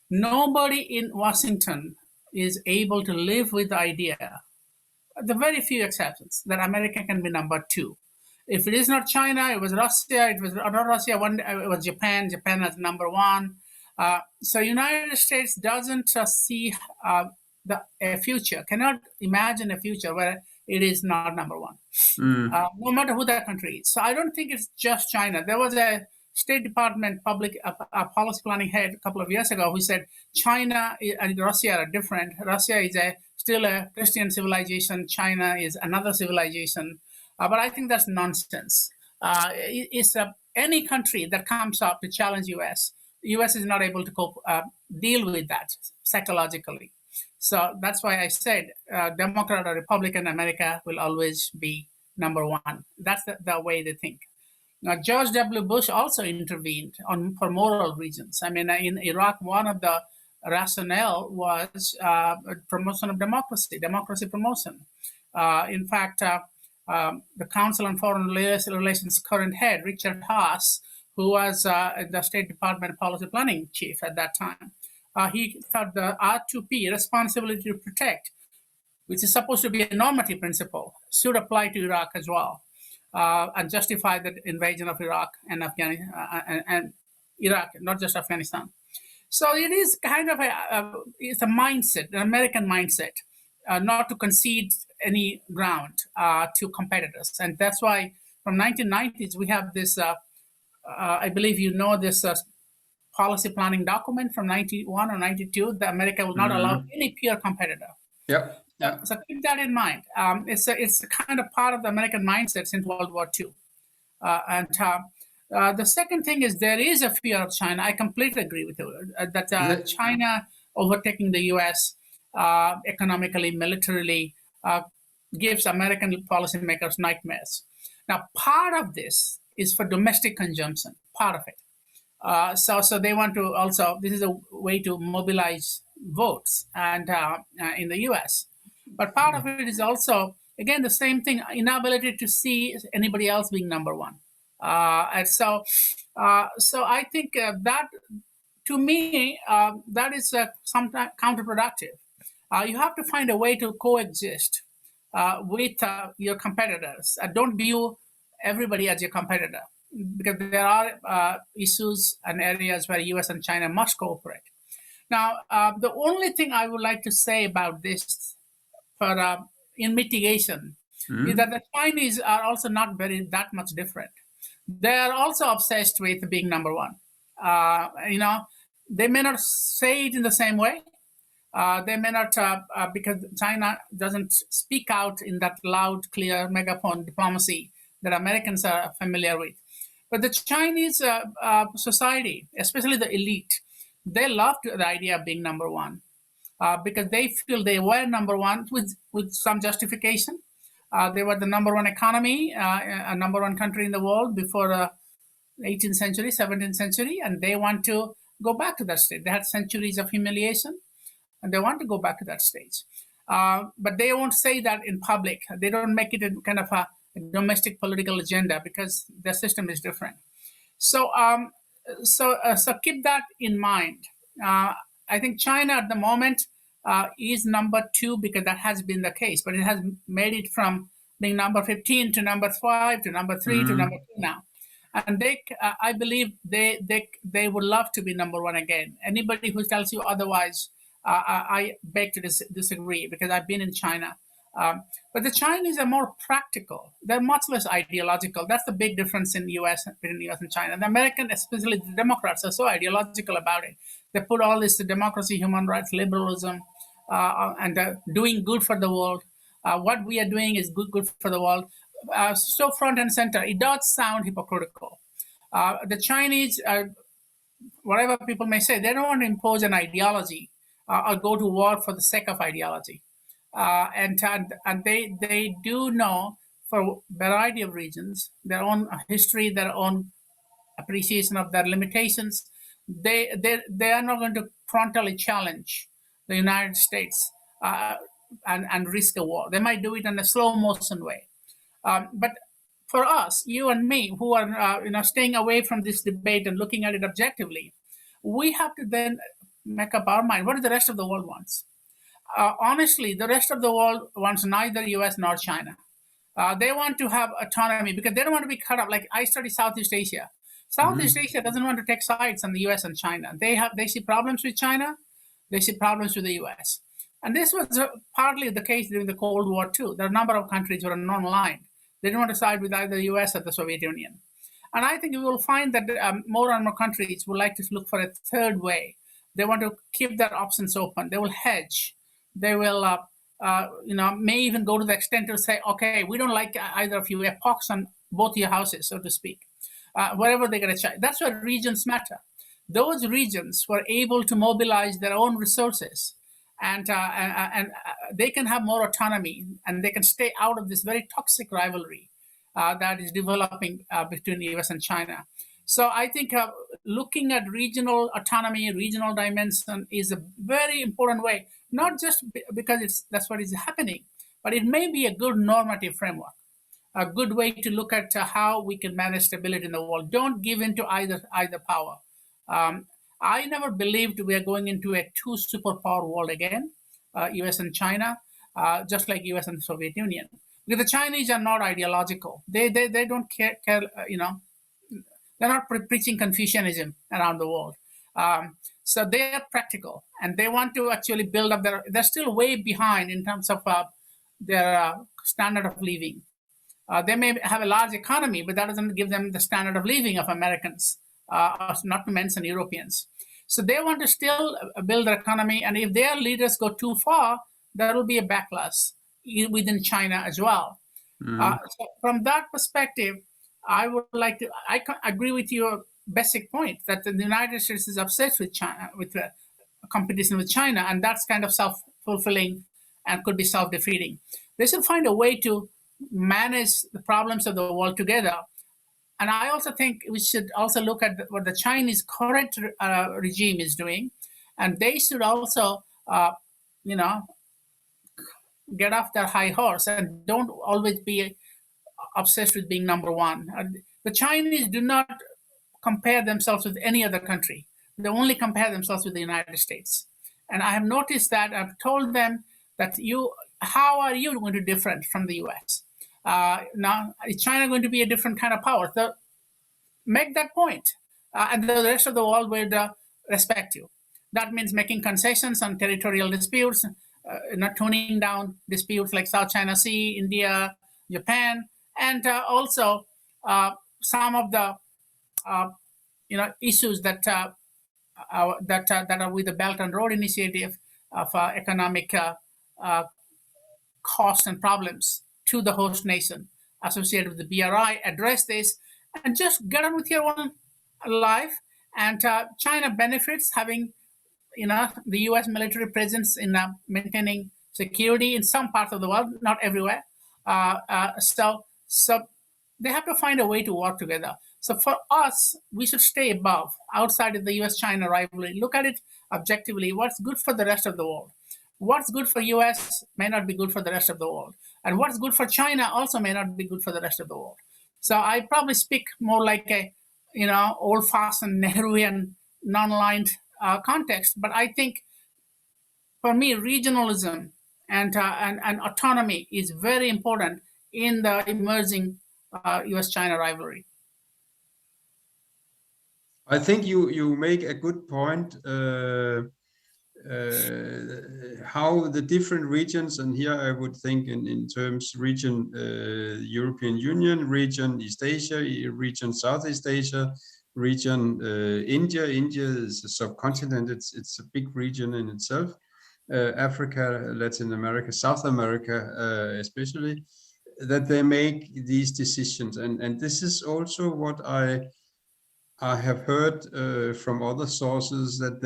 Speaker 2: Nobody in Washington is able to live with the idea, the very few exceptions, that America can be number two. If it is not China, it was Russia. It was not Russia. It was Japan. Japan as number one. So United States doesn't see a future. Cannot imagine a future where it is not number one,
Speaker 1: Mm.
Speaker 2: no matter who that country is. So I don't think it's just China. There was a State Department public policy planning head a couple of years ago who said China and Russia are different. Russia is still a Christian civilization. China is another civilization. But I think that's nonsense. It's any country that comes up to challenge U.S. U.S. is not able to deal with that psychologically. So that's why I said Democrat or Republican America will always be number one. That's the way they think. Now, George W. Bush also intervened for moral reasons. I mean, in Iraq, one of the rationale was promotion of democracy, democracy promotion. In fact, the Council on Foreign Relations current head, Richard Haas, who was the State Department policy planning chief at that time, he thought the R2P, responsibility to protect, which is supposed to be a normative principle, should apply to Iraq as well, and justify the invasion of Iraq and Afghanistan and Iraq, not just Afghanistan. So it is kind of it's a mindset, an American mindset, not to concede any ground to competitors, and that's why from 1990s we have this. I believe you know this policy planning document from 91 or 92 that America will not allow
Speaker 1: Mm.
Speaker 2: any peer competitor.
Speaker 1: Yep. Yeah.
Speaker 2: So keep that in mind. It's a kind of part of the American mindset since World War II. And the second thing is there is a fear of China. I completely agree with you that China overtaking the U.S. Economically, militarily, gives American policymakers nightmares. Now, part of this is for domestic consumption. Part of it. So they want to also. This is a way to mobilize votes and in the U.S. But part of it is also, again, the same thing, inability to see anybody else being number one. So I think that, to me, that is sometimes counterproductive. You have to find a way to coexist with your competitors. Don't view everybody as your competitor, because there are issues and areas where U.S. and China must cooperate. Now, the only thing I would like to say about this for in mitigation is that
Speaker 1: Mm.
Speaker 2: the Chinese are also not that much different. They are also obsessed with being number one. They may not say it in the same way. They may not, because China doesn't speak out in that loud, clear megaphone diplomacy that Americans are familiar with. But the Chinese society, especially the elite, they love the idea of being number one because they feel they were number one with some justification. They were the number one economy, a number one country in the world before the 18th century, 17th century, and they want to go back to that state. They had centuries of humiliation, and they want to go back to that stage. But they won't say that in public. They don't make it a kind of a domestic political agenda because their system is different. So keep that in mind. I think China at the moment is number two because that has been the case, but it has made it from being number 15 to number 5 to number 3 to number
Speaker 1: Mm.
Speaker 2: 2 now. And I believe they would love to be number one again. Anybody who tells you otherwise, I beg to disagree because I've been in China. But the Chinese are more practical. They're much less ideological. That's the big difference in U.S. between the U.S. and China. The American, especially the Democrats, are so ideological about it. They put all this democracy, human rights, liberalism, and doing good for the world. What we are doing is good for the world. So front and center, it does sound hypocritical. The Chinese, whatever people may say, they don't want to impose an ideology or go to war for the sake of ideology. And they do know, for a variety of reasons, their own history, their own appreciation of their limitations, they are not going to frontally challenge the United States and risk a war. They might do it in a slow motion way. But for us, you and me, who are staying away from this debate and looking at it objectively, we have to then make up our mind. What do the rest of the world wants? Honestly, the rest of the world wants neither U.S. nor China. They want to have autonomy because they don't want to be cut up. Like I study Southeast Asia. Southeast Asia doesn't want to take sides on the U.S. and China. They see problems with China. They see problems with the U.S. And this was partly the case during the Cold War too. There are a number of countries who are non-aligned. They don't want to side with either the U.S. or the Soviet Union. And I think we will find that more and more countries would like to look for a third way. They want to keep their options open. They will hedge. They will, may even go to the extent to say, okay, we don't like either of you. A pox on both your houses, so to speak. Wherever they get a chance. That's why regions matter. Those regions were able to mobilize their own resources, and they can have more autonomy, and they can stay out of this very toxic rivalry that is developing between the US and China. So I think looking at regional autonomy, regional dimension is a very important way, not just because that's what is happening, but it may be a good normative framework, a good way to look at how we can manage stability in the world. Don't give in to either power. I never believed we are going into a two superpower world again, US and China, just like US and the Soviet Union. Because the Chinese are not ideological. They don't care they're not preaching Confucianism around the world. So they are practical, and they want to actually build up they're still way behind in terms of their standard of living. They may have a large economy, but that doesn't give them the standard of living of Americans, not to mention Europeans. So they want to still build their economy, and if their leaders go too far, there will be a backlash within China as well. So from that perspective, I agree with your basic point that the United States is obsessed with China, with competition with China, and that's kind of self-fulfilling and could be self-defeating. They should find a way to manage the problems of the world together. And I also think we should also look at what the Chinese current regime is doing, and they should also, get off their high horse and don't always be obsessed with being number one. The Chinese do not compare themselves with any other country. They only compare themselves with the United States. And I have noticed that. I've told them that how are you going to different from the US? Now, is China going to be a different kind of power? So make that point, and the rest of the world will respect you. That means making concessions on territorial disputes, not toning down disputes like South China Sea, India, Japan, and also some of the issues that are with the Belt and Road Initiative of economic costs and problems to the host nation associated with the BRI. Address this and just get on with your own life. And China benefits having the U.S. military presence in maintaining security in some parts of the world, not everywhere. So they have to find a way to work together. So for us, we should stay above, outside of the U.S.-China rivalry. Look at it objectively. What's good for the rest of the world? What's good for U.S. may not be good for the rest of the world, and what's good for China also may not be good for the rest of the world. So I probably speak more like a, old-fashioned Nehruian, non-aligned context. But I think, for me, regionalism and autonomy is very important in the emerging U.S.-China rivalry.
Speaker 1: I think you make a good point. How the different regions, and here I would think in terms region European Union, region East Asia, region Southeast Asia, region India. India is a subcontinent. It's a big region in itself. Africa, Latin America, South America, especially, that they make these decisions. And this is also what I have heard from other sources, that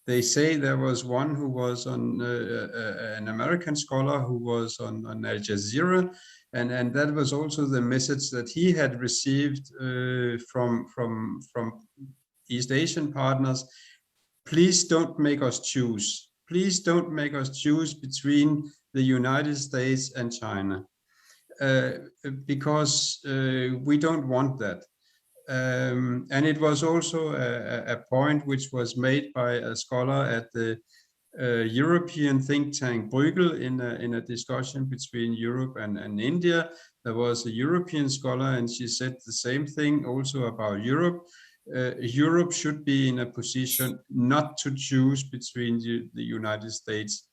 Speaker 1: they say there was one who was on an American scholar who was on Al Jazeera, and that was also the message that he had received from East Asian partners. Please don't make us choose. Please don't make us choose between the United States and China, because we don't want that. And it was also a point which was made by a scholar at the European think tank Bruegel in a discussion between Europe and India. There was a European scholar, and she said the same thing also about Europe. Europe should be in a position not to choose between the United States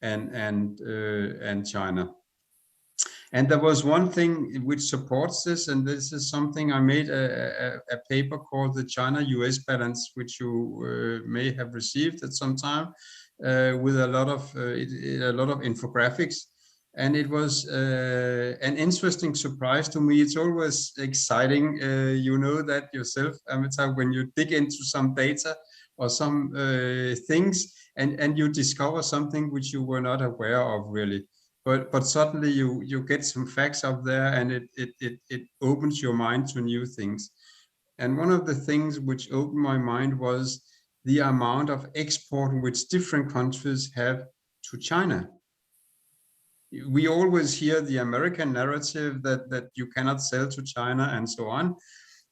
Speaker 1: and China. And there was one thing which supports this, and this is something I made a paper called the China-US balance, which you may have received at some time, with a lot of infographics. And it was an interesting surprise to me. It's always exciting, you know that yourself, Amitav, when you dig into some data or some things, and you discover something which you were not aware of, really. But suddenly you get some facts up there, and it opens your mind to new things. And one of the things which opened my mind was the amount of export which different countries have to China. We always hear the American narrative that you cannot sell to China and so on.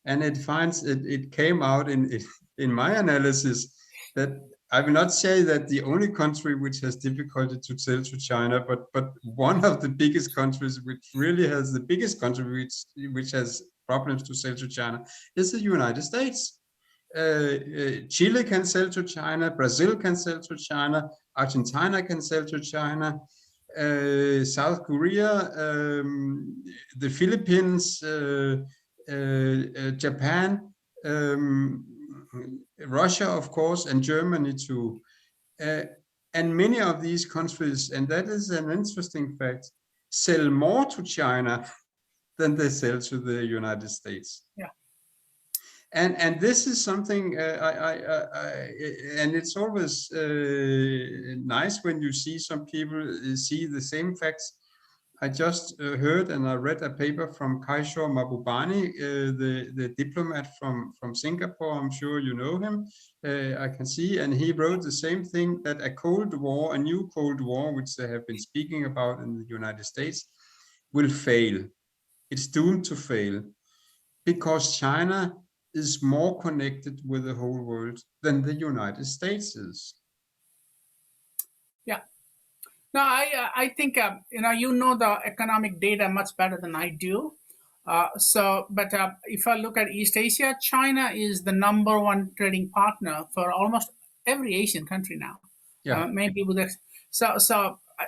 Speaker 1: And it came out in my analysis that I will not say that the only country which has difficulty to sell to China, but one of the biggest countries which really has the biggest country which has problems to sell to China is the United States. Chile can sell to China, Brazil can sell to China, Argentina can sell to China, South Korea, the Philippines, Japan, Russia, of course, and Germany too. And many of these countries, and that is an interesting fact, sell more to China than they sell to the United States.
Speaker 2: Yeah.
Speaker 1: And this is something, and it's always nice when you see some people see the same facts. I just heard and I read a paper from Kishore Mahbubani, the diplomat from Singapore. I'm sure you know him. I can see, and he wrote the same thing, that a Cold War, a new Cold War, which they have been speaking about in the United States, will fail. It's doomed to fail because China is more connected with the whole world than the United States is.
Speaker 2: Yeah. No, I think you know the economic data much better than I do. But if I look at East Asia, China is the number one trading partner for almost every Asian country now.
Speaker 1: Yeah.
Speaker 2: Maybe with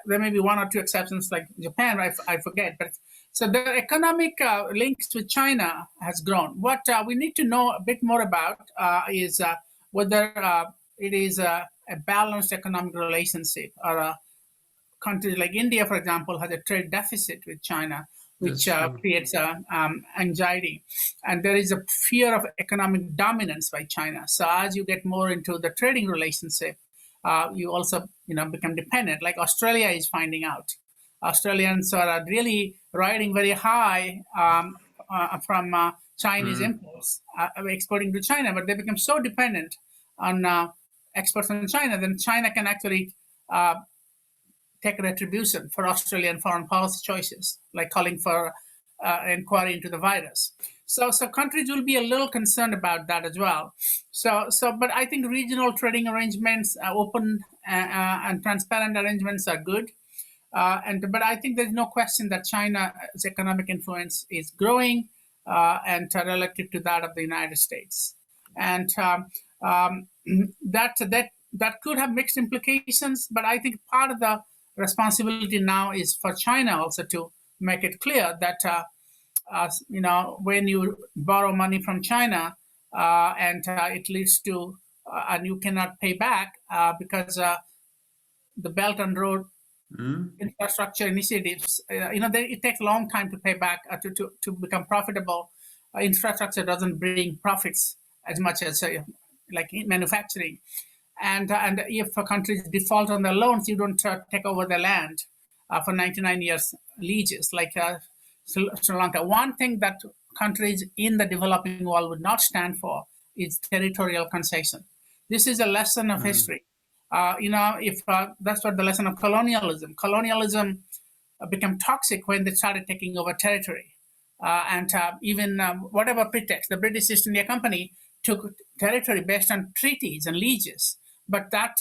Speaker 2: there may be one or two exceptions like Japan. I forget, but so the economic links with China has grown. What we need to know a bit more about is whether it is a balanced economic relationship, or countries like India, for example, has a trade deficit with China, which creates anxiety. And there is a fear of economic dominance by China. So as you get more into the trading relationship, you also become dependent, like Australia is finding out. Australians are really riding very high from Chinese imports, exporting to China, but they become so dependent on exports from China, then China can actually take retribution for Australian foreign policy choices, like calling for inquiry into the virus. So countries will be a little concerned about that as well. But I think regional trading arrangements, open and transparent arrangements are good. But I think there's no question that China's economic influence is growing and relative to that of the United States, and that could have mixed implications. But I think part of the responsibility now is for China also to make it clear that when you borrow money from China and it leads to and you cannot pay back because the Belt and Road
Speaker 1: Mm.
Speaker 2: infrastructure initiatives, it takes a long time to pay back to become profitable. Infrastructure doesn't bring profits as much as like in manufacturing, and if countries default on their loans, you don't take over the land for 99 years leases like Sri Lanka. One thing that countries in the developing world would not stand for is territorial concession. This is a lesson of history. If that's what the lesson of colonialism. Colonialism became toxic when they started taking over territory, and even whatever pretext, the British East India Company took territory based on treaties and leases, but that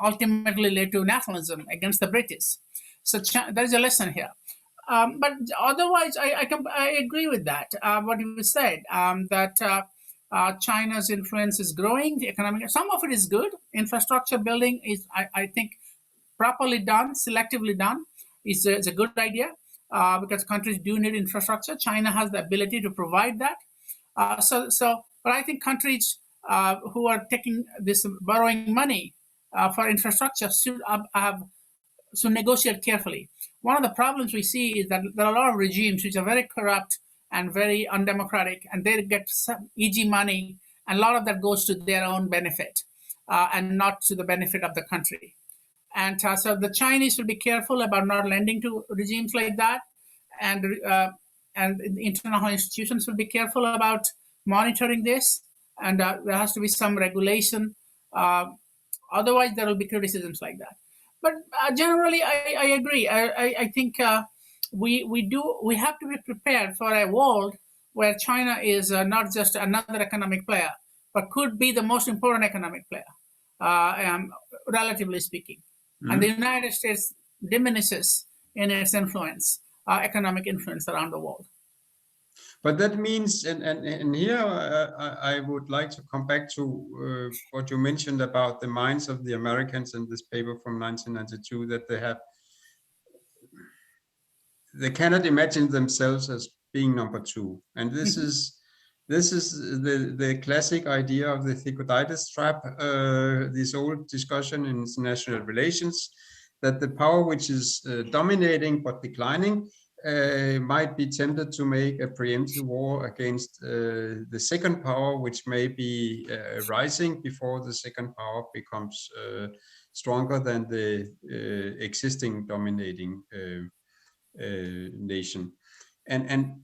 Speaker 2: ultimately led to nationalism against the British. So there is a lesson here. But otherwise, I agree with that. What you said, that China's influence is growing. The economic, some of it is good. Infrastructure building is, I think, properly done, selectively done, is a good idea because countries do need infrastructure. China has the ability to provide that. But I think countries who are taking this borrowing money for infrastructure should negotiate carefully. One of the problems we see is that there are a lot of regimes which are very corrupt and very undemocratic, and they get some easy money, and a lot of that goes to their own benefit and not to the benefit of the country. And so the Chinese will be careful about not lending to regimes like that, and international institutions will be careful about monitoring this, and there has to be some regulation. Otherwise, there will be criticisms like that. But generally, I agree. I think we have to be prepared for a world where China is not just another economic player, but could be the most important economic player, relatively speaking. And the United States diminishes in its influence, economic influence around the world.
Speaker 1: But that means, and here I would like to come back to what you mentioned about the minds of the Americans in this paper from 1992, that they cannot imagine themselves as being number two. And this is the classic idea of the Thucydides trap, this old discussion in international relations, that the power which is dominating but declining might be tempted to make a preemptive war against the second power, which may be rising before the second power becomes stronger than the existing dominating nation. And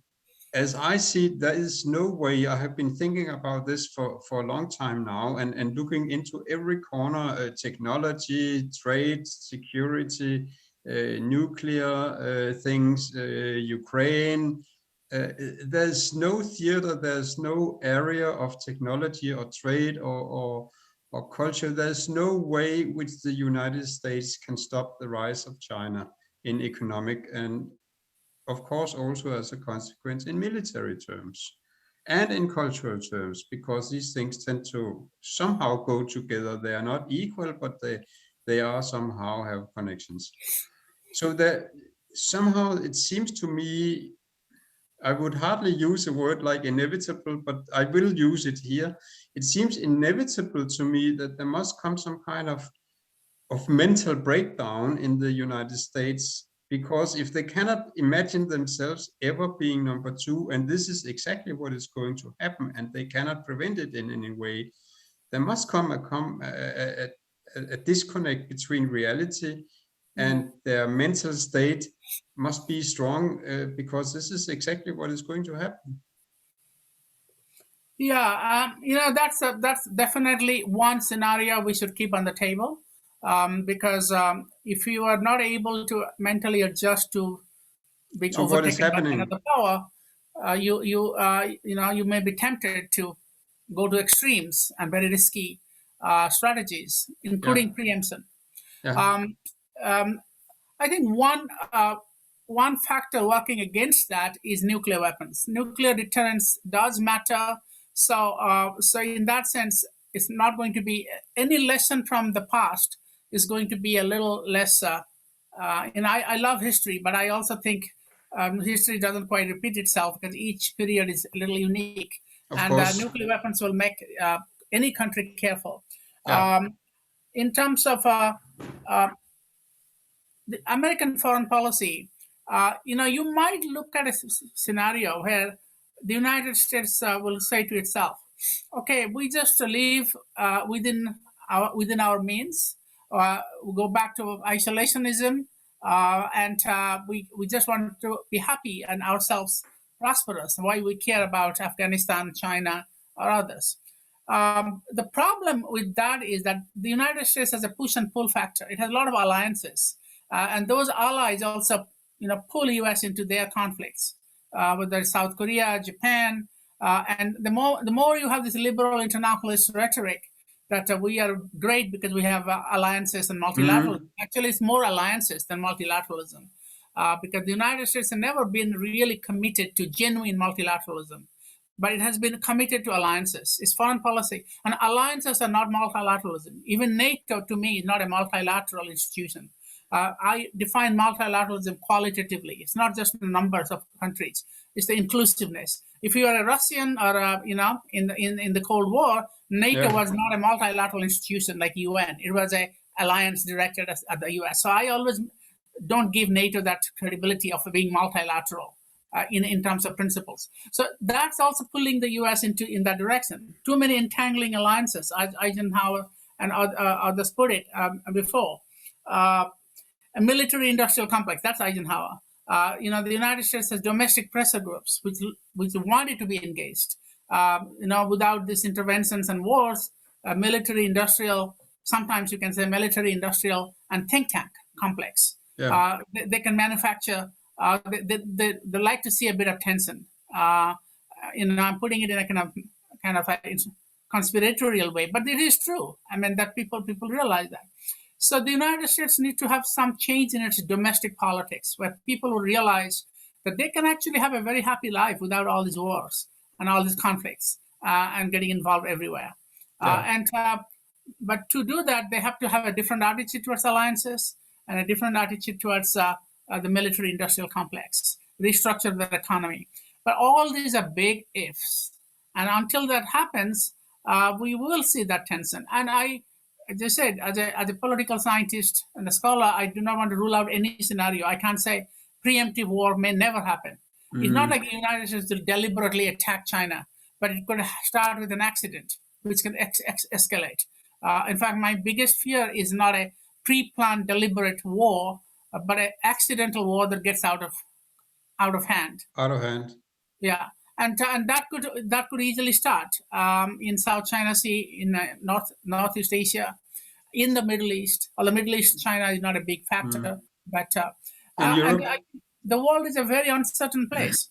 Speaker 1: as I see, there is no way. I have been thinking about this for a long time now, and looking into every corner, technology, trade, security, nuclear things, Ukraine. There's no theater, there's no area of technology or trade or culture. There's no way which the United States can stop the rise of China in economic and, of course, also as a consequence in military terms and in cultural terms, because these things tend to somehow go together. They are not equal, but they are somehow have connections. So that somehow it seems to me, I would hardly use a word like inevitable, but I will use it here. It seems inevitable to me that there must come some kind of mental breakdown in the United States, because if they cannot imagine themselves ever being number two, and this is exactly what is going to happen, and they cannot prevent it in any way, there must come a disconnect between reality and their mental state must be strong, because this is exactly what is going to happen.
Speaker 2: Yeah, that's definitely one scenario we should keep on the table, because if you are not able to mentally adjust to being overtaken by another power, you may be tempted to go to extremes and very risky strategies, including preemption.
Speaker 1: Yeah.
Speaker 2: I think one factor working against that is nuclear weapons. Nuclear deterrence does matter. So in that sense, it's not going to be any lesson from the past. Is going to be a little less. And I love history, but I also think history doesn't quite repeat itself because each period is a little unique. And nuclear weapons will make any country careful.
Speaker 1: Yeah.
Speaker 2: In terms of the American foreign policy, you might look at a scenario where the United States will say to itself, "Okay, we just live within our means. We go back to isolationism, and we just want to be happy and ourselves prosperous. Why we care about Afghanistan, China, or others?" The problem with that is that the United States has a push and pull factor. It has a lot of alliances, and those allies also, pull U.S. into their conflicts, whether it's South Korea, Japan, and the more you have this liberal internationalist rhetoric that we are great because we have alliances and multilateralism.
Speaker 1: Mm.
Speaker 2: Actually, it's more alliances than multilateralism, because the United States has never been really committed to genuine multilateralism, but it has been committed to alliances. It's foreign policy. And alliances are not multilateralism. Even NATO, to me, is not a multilateral institution. I define multilateralism qualitatively. It's not just the numbers of countries. It's the inclusiveness. If you are a Russian or in the Cold War, NATO was not a multilateral institution like UN. It was a alliance directed at the US. So I always don't give NATO that credibility of being multilateral. In terms of principles. So that's also pulling the US in that direction. Too many entangling alliances, as Eisenhower and others put it before. A military-industrial complex, that's Eisenhower. The United States has domestic pressure groups which wanted to be engaged. Without these interventions and wars, military-industrial, sometimes you can say military-industrial and think tank complex.
Speaker 1: Yeah.
Speaker 2: They can manufacture. They like to see a bit of tension. I'm putting it in a kind of a conspiratorial way, but it is true. I mean that people realize that. So the United States need to have some change in its domestic politics, where people will realize that they can actually have a very happy life without all these wars and all these conflicts and getting involved everywhere. But to do that, they have to have a different attitude towards alliances and a different attitude towards the military-industrial complex, restructure the economy. But all these are big ifs. And until that happens, we will see that tension. And as I said, as a political scientist and a scholar, I do not want to rule out any scenario. I can't say preemptive war may never happen. It's not like the United States will deliberately attack China, but it could start with an accident, which can escalate. In fact, my biggest fear is not a pre-planned deliberate war, but an accidental war that gets out of hand.
Speaker 1: Out of hand.
Speaker 2: Yeah, and that could easily start in South China Sea, in Northeast Asia, in the Middle East. Well, the Middle East, China is not a big factor, but
Speaker 1: in Europe,
Speaker 2: the world is a very uncertain place.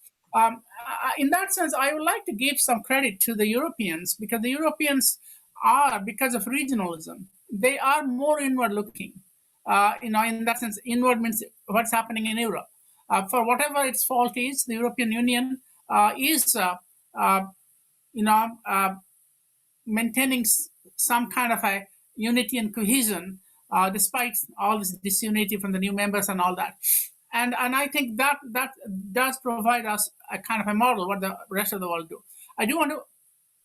Speaker 2: In that sense, I would like to give some credit to the Europeans, because the Europeans are, because of regionalism, they are more inward looking. In that sense, inward means what's happening in Europe. For whatever its fault is, the European Union is, maintaining some kind of a unity and cohesion, despite all this disunity from the new members and all that. And I think that does provide us a kind of a model what the rest of the world do. I do want to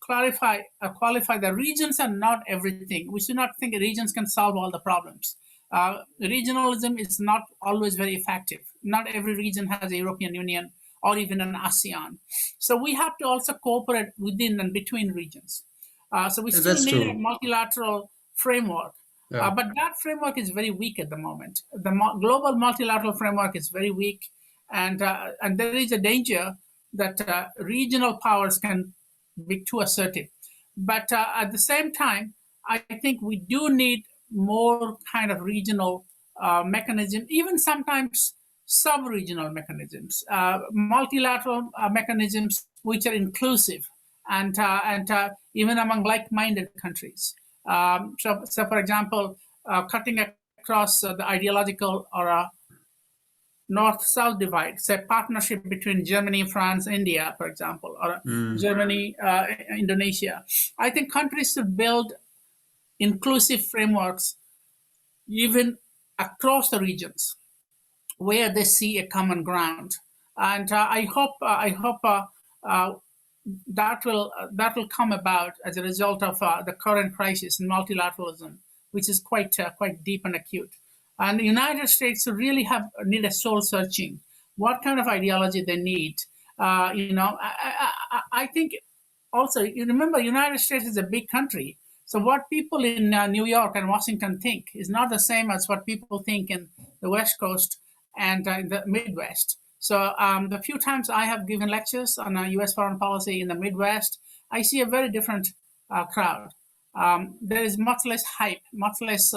Speaker 2: qualify the regions are not everything. We should not think regions can solve all the problems. Regionalism is not always very effective. Not every region has a European Union or even an ASEAN. So we have to also cooperate within and between regions. So we still need a multilateral framework.
Speaker 1: Yeah.
Speaker 2: But that framework is very weak at the moment. The global multilateral framework is very weak. And there is a danger that regional powers can be too assertive. But at the same time, I think we do need more kind of regional mechanism, even sometimes sub-regional mechanisms, multilateral mechanisms which are inclusive and even among like-minded countries. So for example, cutting across the ideological or north-south divide, say partnership between Germany, France, India, for example, or Germany, Indonesia. I think countries should build inclusive frameworks even across the regions where they see a common ground. And I hope that will come about as a result of the current crisis in multilateralism which is quite deep and acute. And the United States really need a soul searching. What kind of ideology they need? I think also, you remember, United States is a big country. So what people in New York and Washington think is not the same as what people think in the West Coast and in the Midwest. So the few times I have given lectures on U.S. foreign policy in the Midwest, I see a very different crowd. There is much less hype, much less,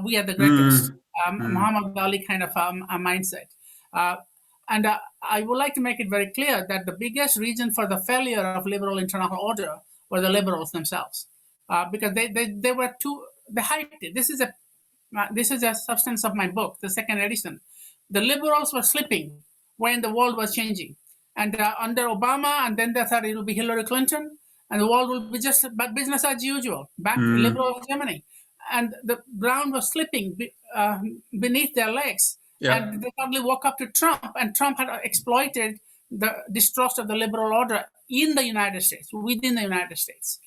Speaker 2: we are the greatest, Muhammad Ali kind of a mindset. And I would like to make it very clear that the biggest reason for the failure of liberal international order were the liberals themselves, because they were they hyped it. This is a substance of my book, the second edition. The liberals were slipping when the world was changing, and under Obama, and then they thought it would be Hillary Clinton, and the world will be just business as usual, back to liberal hegemony, and the ground was slipping beneath their legs. Yeah. And they suddenly woke up to Trump, and Trump had exploited the distrust of the liberal order in the United States, within the United States,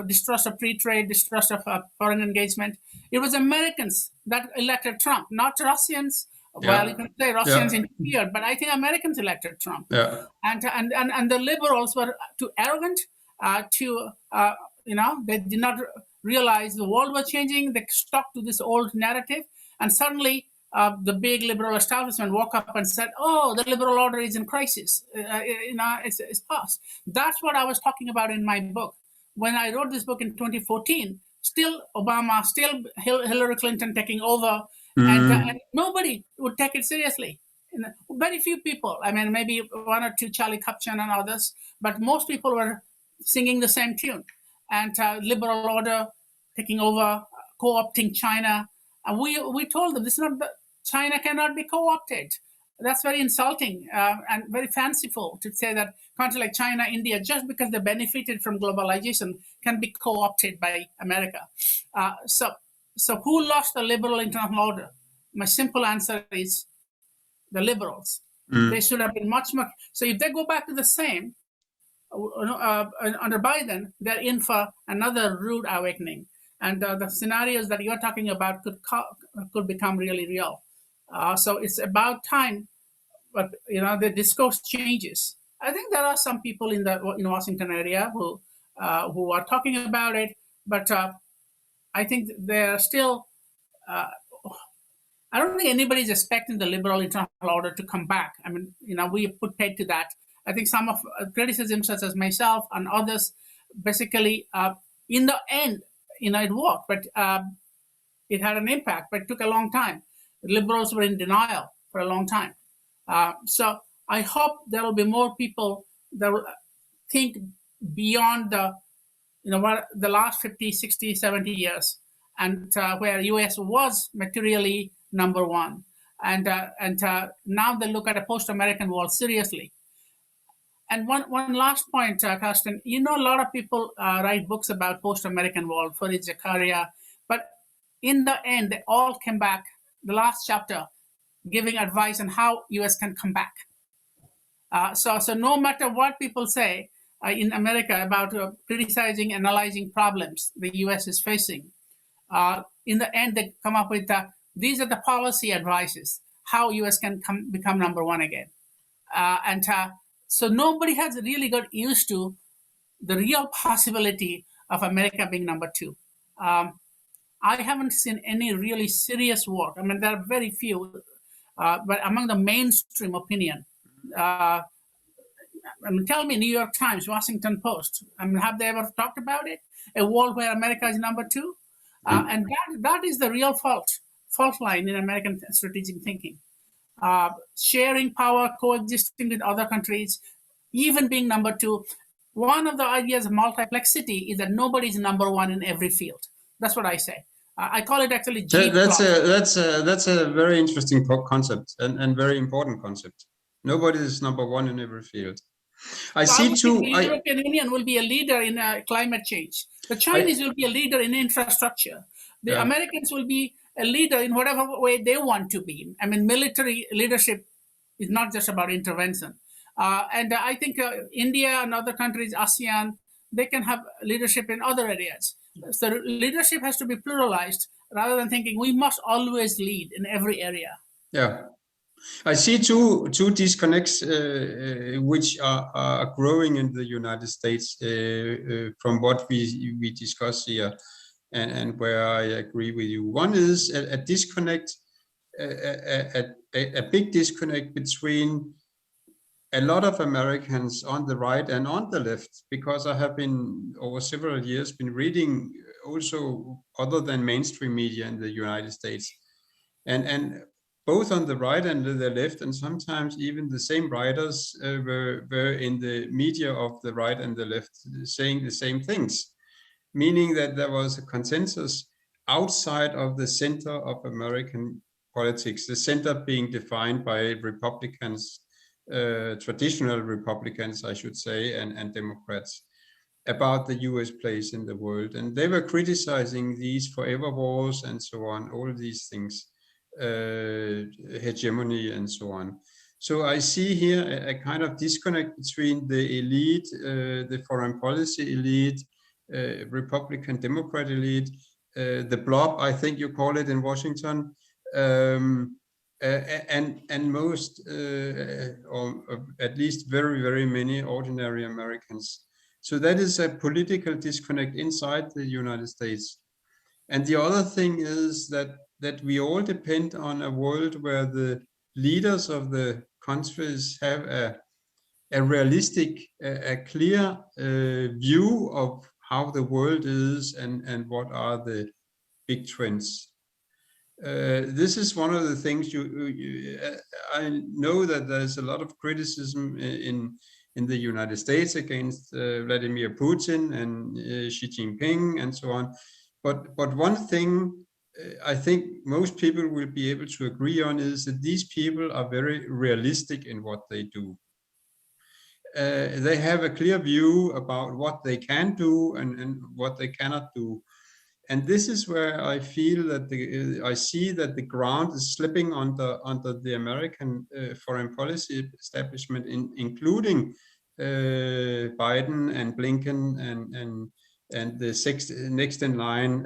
Speaker 2: distrust of free trade, distrust of foreign engagement. It was Americans that elected Trump, not Russians. Yeah. Well, you can say Russians interfered, but I think Americans elected Trump. Yeah. And the liberals were too arrogant they did not realize the world was changing. They stuck to this old narrative, and suddenly the big liberal establishment woke up and said, "Oh, the liberal order is in crisis. It's past." That's what I was talking about in my book. When I wrote this book in 2014, still Obama, still Hillary Clinton taking over, and nobody would take it seriously. Very few people. I mean, maybe one or two, Charlie Kupchan and others, but most people were singing the same tune. And liberal order taking over, co-opting China. And we told them, China cannot be co-opted. That's very insulting and very fanciful to say that countries like China, India, just because they benefited from globalization, can be co-opted by America. So who lost the liberal international order? My simple answer is the liberals. They should have been much more. So if they go back to the same, under Biden, they're in for another rude awakening. And the scenarios that you're talking about could become really real. So it's about time, but the discourse changes. I think there are some people in the Washington area who are talking about it, but I think they're still. I don't think anybody's expecting the liberal international order to come back. I mean, we put paid to that. I think some of criticism, such as myself and others, basically, in the end, it worked, but it had an impact, but it took a long time. The liberals were in denial for a long time. So I hope there will be more people that will think beyond the last 50, 60, 70 years, and where U.S. was materially number one. And now they look at a post-American world seriously. And one last point, Karsten, a lot of people write books about post-American world, Riise, Acharya, but in the end, they all came back, the last chapter, giving advice on how U.S. can come back. So no matter what people say in America about criticizing, analyzing problems the U.S. is facing, in the end, they come up with these are the policy advices, how U.S. can become number one again. So nobody has really got used to the real possibility of America being number two. I haven't seen any really serious work. I mean, there are very few, but among the mainstream opinion, tell me, New York Times, Washington Post, have they ever talked about it? A world where America is number two? And that is the real fault line in American strategic thinking. Sharing power, coexisting with other countries, even being number two. One of the ideas of multiplexity is that nobody's number one in every field. That's what I say. I call it actually G+.
Speaker 1: That's a very interesting concept and very important concept. Nobody is number one in every field. I see too.
Speaker 2: The European Union will be a leader in climate change. The Chinese will be a leader in infrastructure. The Americans will be a leader in whatever way they want to be. I mean, military leadership is not just about intervention. And I think India and other countries, ASEAN, they can have leadership in other areas. So leadership has to be pluralized rather than thinking we must always lead in every area.
Speaker 1: Yeah. I see two disconnects which are growing in the United States from what we discuss here, and where I agree with you. One is a disconnect, a big disconnect between a lot of Americans on the right and on the left, because I have been over several years been reading also other than mainstream media in the United States, and both on the right and the left, and sometimes even the same writers were in the media of the right and the left saying the same things, meaning that there was a consensus outside of the center of American politics, the center being defined by Republicans, traditional Republicans, I should say, and Democrats, about the US place in the world. And they were criticizing these forever wars and so on, all these things, hegemony and so on. So I see here a kind of disconnect between the elite, the foreign policy elite, Republican Democrat elite, the blob, I think you call it in Washington, and most, or at least very many ordinary Americans. So that is a political disconnect inside the United States. And the other thing is that we all depend on a world where the leaders of the countries have a realistic, a clear view of how the world is and what are the big trends. This is one of the things I know that there's a lot of criticism in the United States against Vladimir Putin and Xi Jinping and so on. But one thing I think most people will be able to agree on is that these people are very realistic in what they do. They have a clear view about what they can do and what they cannot do. And this is where I feel that I see that the ground is slipping under the American foreign policy establishment, including Biden and Blinken and the next in line,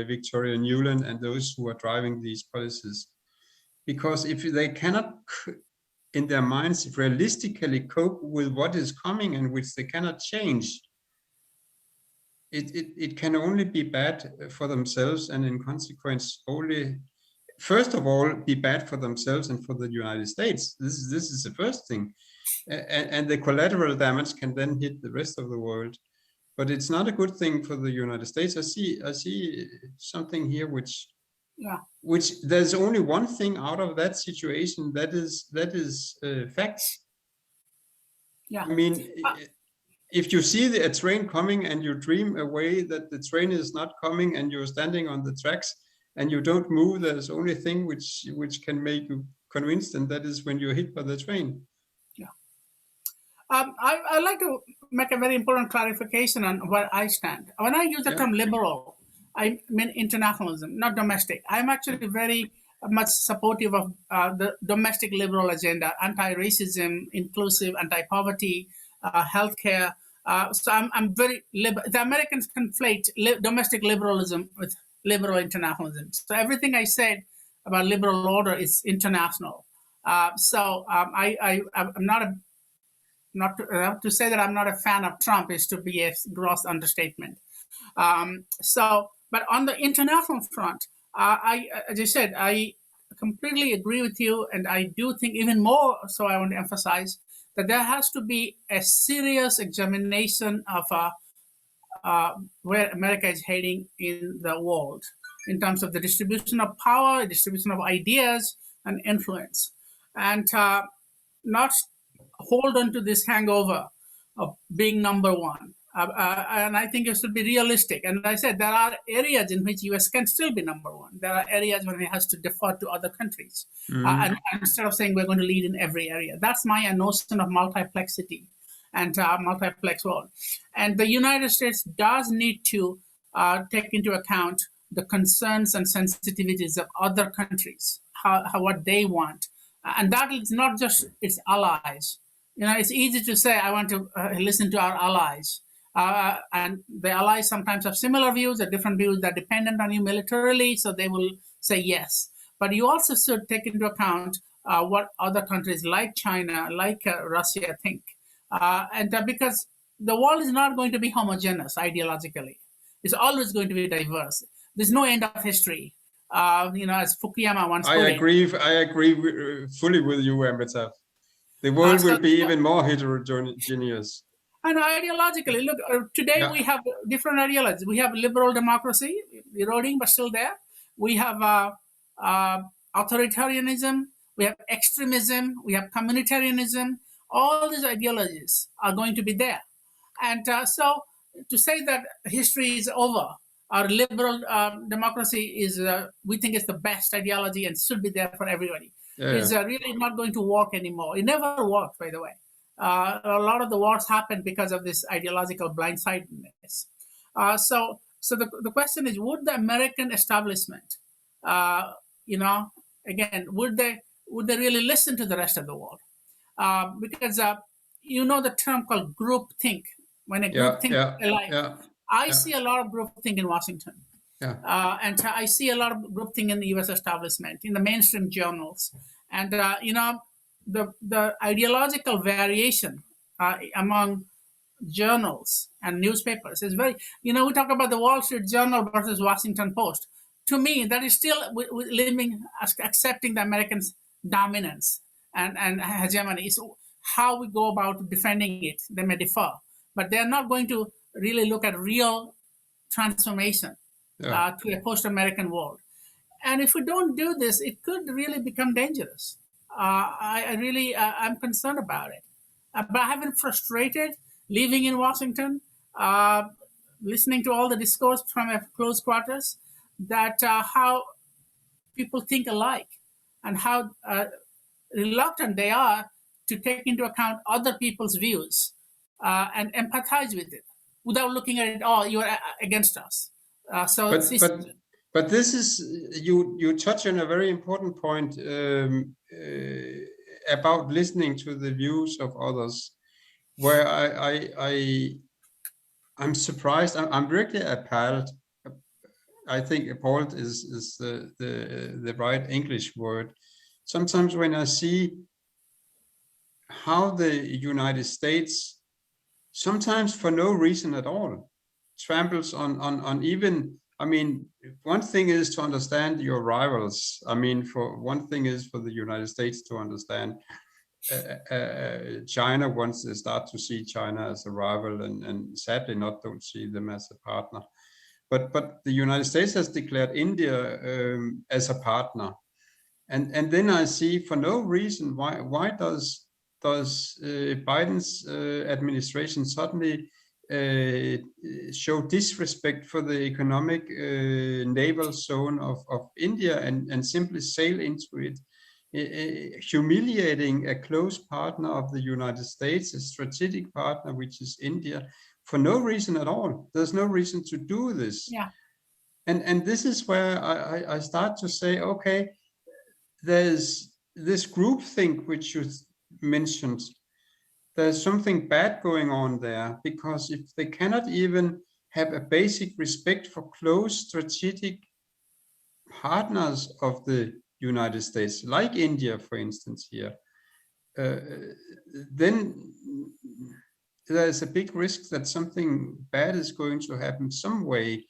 Speaker 1: Victoria Nuland, and those who are driving these policies. Because if they cannot, in their minds, realistically cope with what is coming and which they cannot change, it can only be bad for themselves, and in consequence only, first of all, be bad for themselves and for the United States. This is the first thing, and the collateral damage can then hit the rest of the world. But it's not a good thing for the United States. I see something here which there's only one thing out of that situation, that is facts.
Speaker 2: Yeah,
Speaker 1: I mean, if you see a train coming and you dream away that the train is not coming and you're standing on the tracks and you don't move, there's only thing which can make you convinced, and that is when you're hit by the train.
Speaker 2: Yeah. I'd like to make a very important clarification on where I stand. When I use the term liberal, I mean internationalism, not domestic. I'm actually very much supportive of the domestic liberal agenda, anti-racism, inclusive, anti-poverty, healthcare. So I'm very the Americans conflate domestic liberalism with liberal internationalism. So everything I said about liberal order is international. I'm not to say that I'm not a fan of Trump is to be a gross understatement. But on the international front, as I said, I completely agree with you, and I do think even more so. I want to emphasize that there has to be a serious examination of where America is heading in the world in terms of the distribution of power, distribution of ideas, and influence, and not hold on to this hangover of being number one. And I think it should be realistic. And I said there are areas in which US can still be number one. There are areas when it has to defer to other countries. And instead of saying we're going to lead in every area. That's my notion of multiplexity and multiplex world. And the United States does need to take into account the concerns and sensitivities of other countries, what they want. And that is not just its allies. It's easy to say, I want to listen to our allies. and the allies sometimes have similar views, or different views that are dependent on you militarily, so they will say yes. But you also should take into account what other countries like China, like Russia think. Because the world is not going to be homogeneous ideologically. It's always going to be diverse. There's no end of history. As Fukuyama once put it.
Speaker 1: I agree fully with you, Amitav. The world will be even more heterogeneous.
Speaker 2: And ideologically, look, today we have different ideologies. We have liberal democracy, eroding, but still there. We have authoritarianism, we have extremism, we have communitarianism. All these ideologies are going to be there. And so to say that history is over, our liberal democracy is, we think, is the best ideology and should be there for everybody, is really not going to work anymore. It never worked, by the way. A lot of the wars happened because of this ideological blindsidedness. So the question is, would the American establishment, again, would they really listen to the rest of the world? Because the term called group think. When a group think alive, I see a lot of group think in Washington. And I see a lot of group think in the U.S. establishment, in the mainstream journals. And, the ideological variation among journals and newspapers is very, we talk about the Wall Street Journal versus Washington Post. To me, that is still accepting the Americans' dominance and hegemony. So how we go about defending it, they may differ, but they're not going to really look at real transformation to a post-American world. And if we don't do this, it could really become dangerous. I'm concerned about it. But I have been frustrated living in Washington, listening to all the discourse from close quarters, that how people think alike and how reluctant they are to take into account other people's views and empathize with it without looking at it, oh, you're against us.
Speaker 1: But this is, you touch on a very important point about listening to the views of others, where I'm surprised. I'm really appalled. I think appalled is the right English word. Sometimes when I see how the United States, sometimes for no reason at all, tramples on even, I mean, one thing is to understand your rivals. I mean, for one thing is for the United States to understand China once they start to see China as a rival and sadly don't see them as a partner. But the United States has declared India as a partner. And then I see for no reason why does Biden's administration suddenly show disrespect for the economic naval zone of India and simply sail into it, humiliating a close partner of the United States, a strategic partner, which is India, for no reason at all. There's no reason to do this. And this is where I start to say, okay, there's this groupthink which you mentioned. There's something bad going on there, because if they cannot even have a basic respect for close strategic partners of the United States, like India, for instance, here, then there's a big risk that something bad is going to happen some way,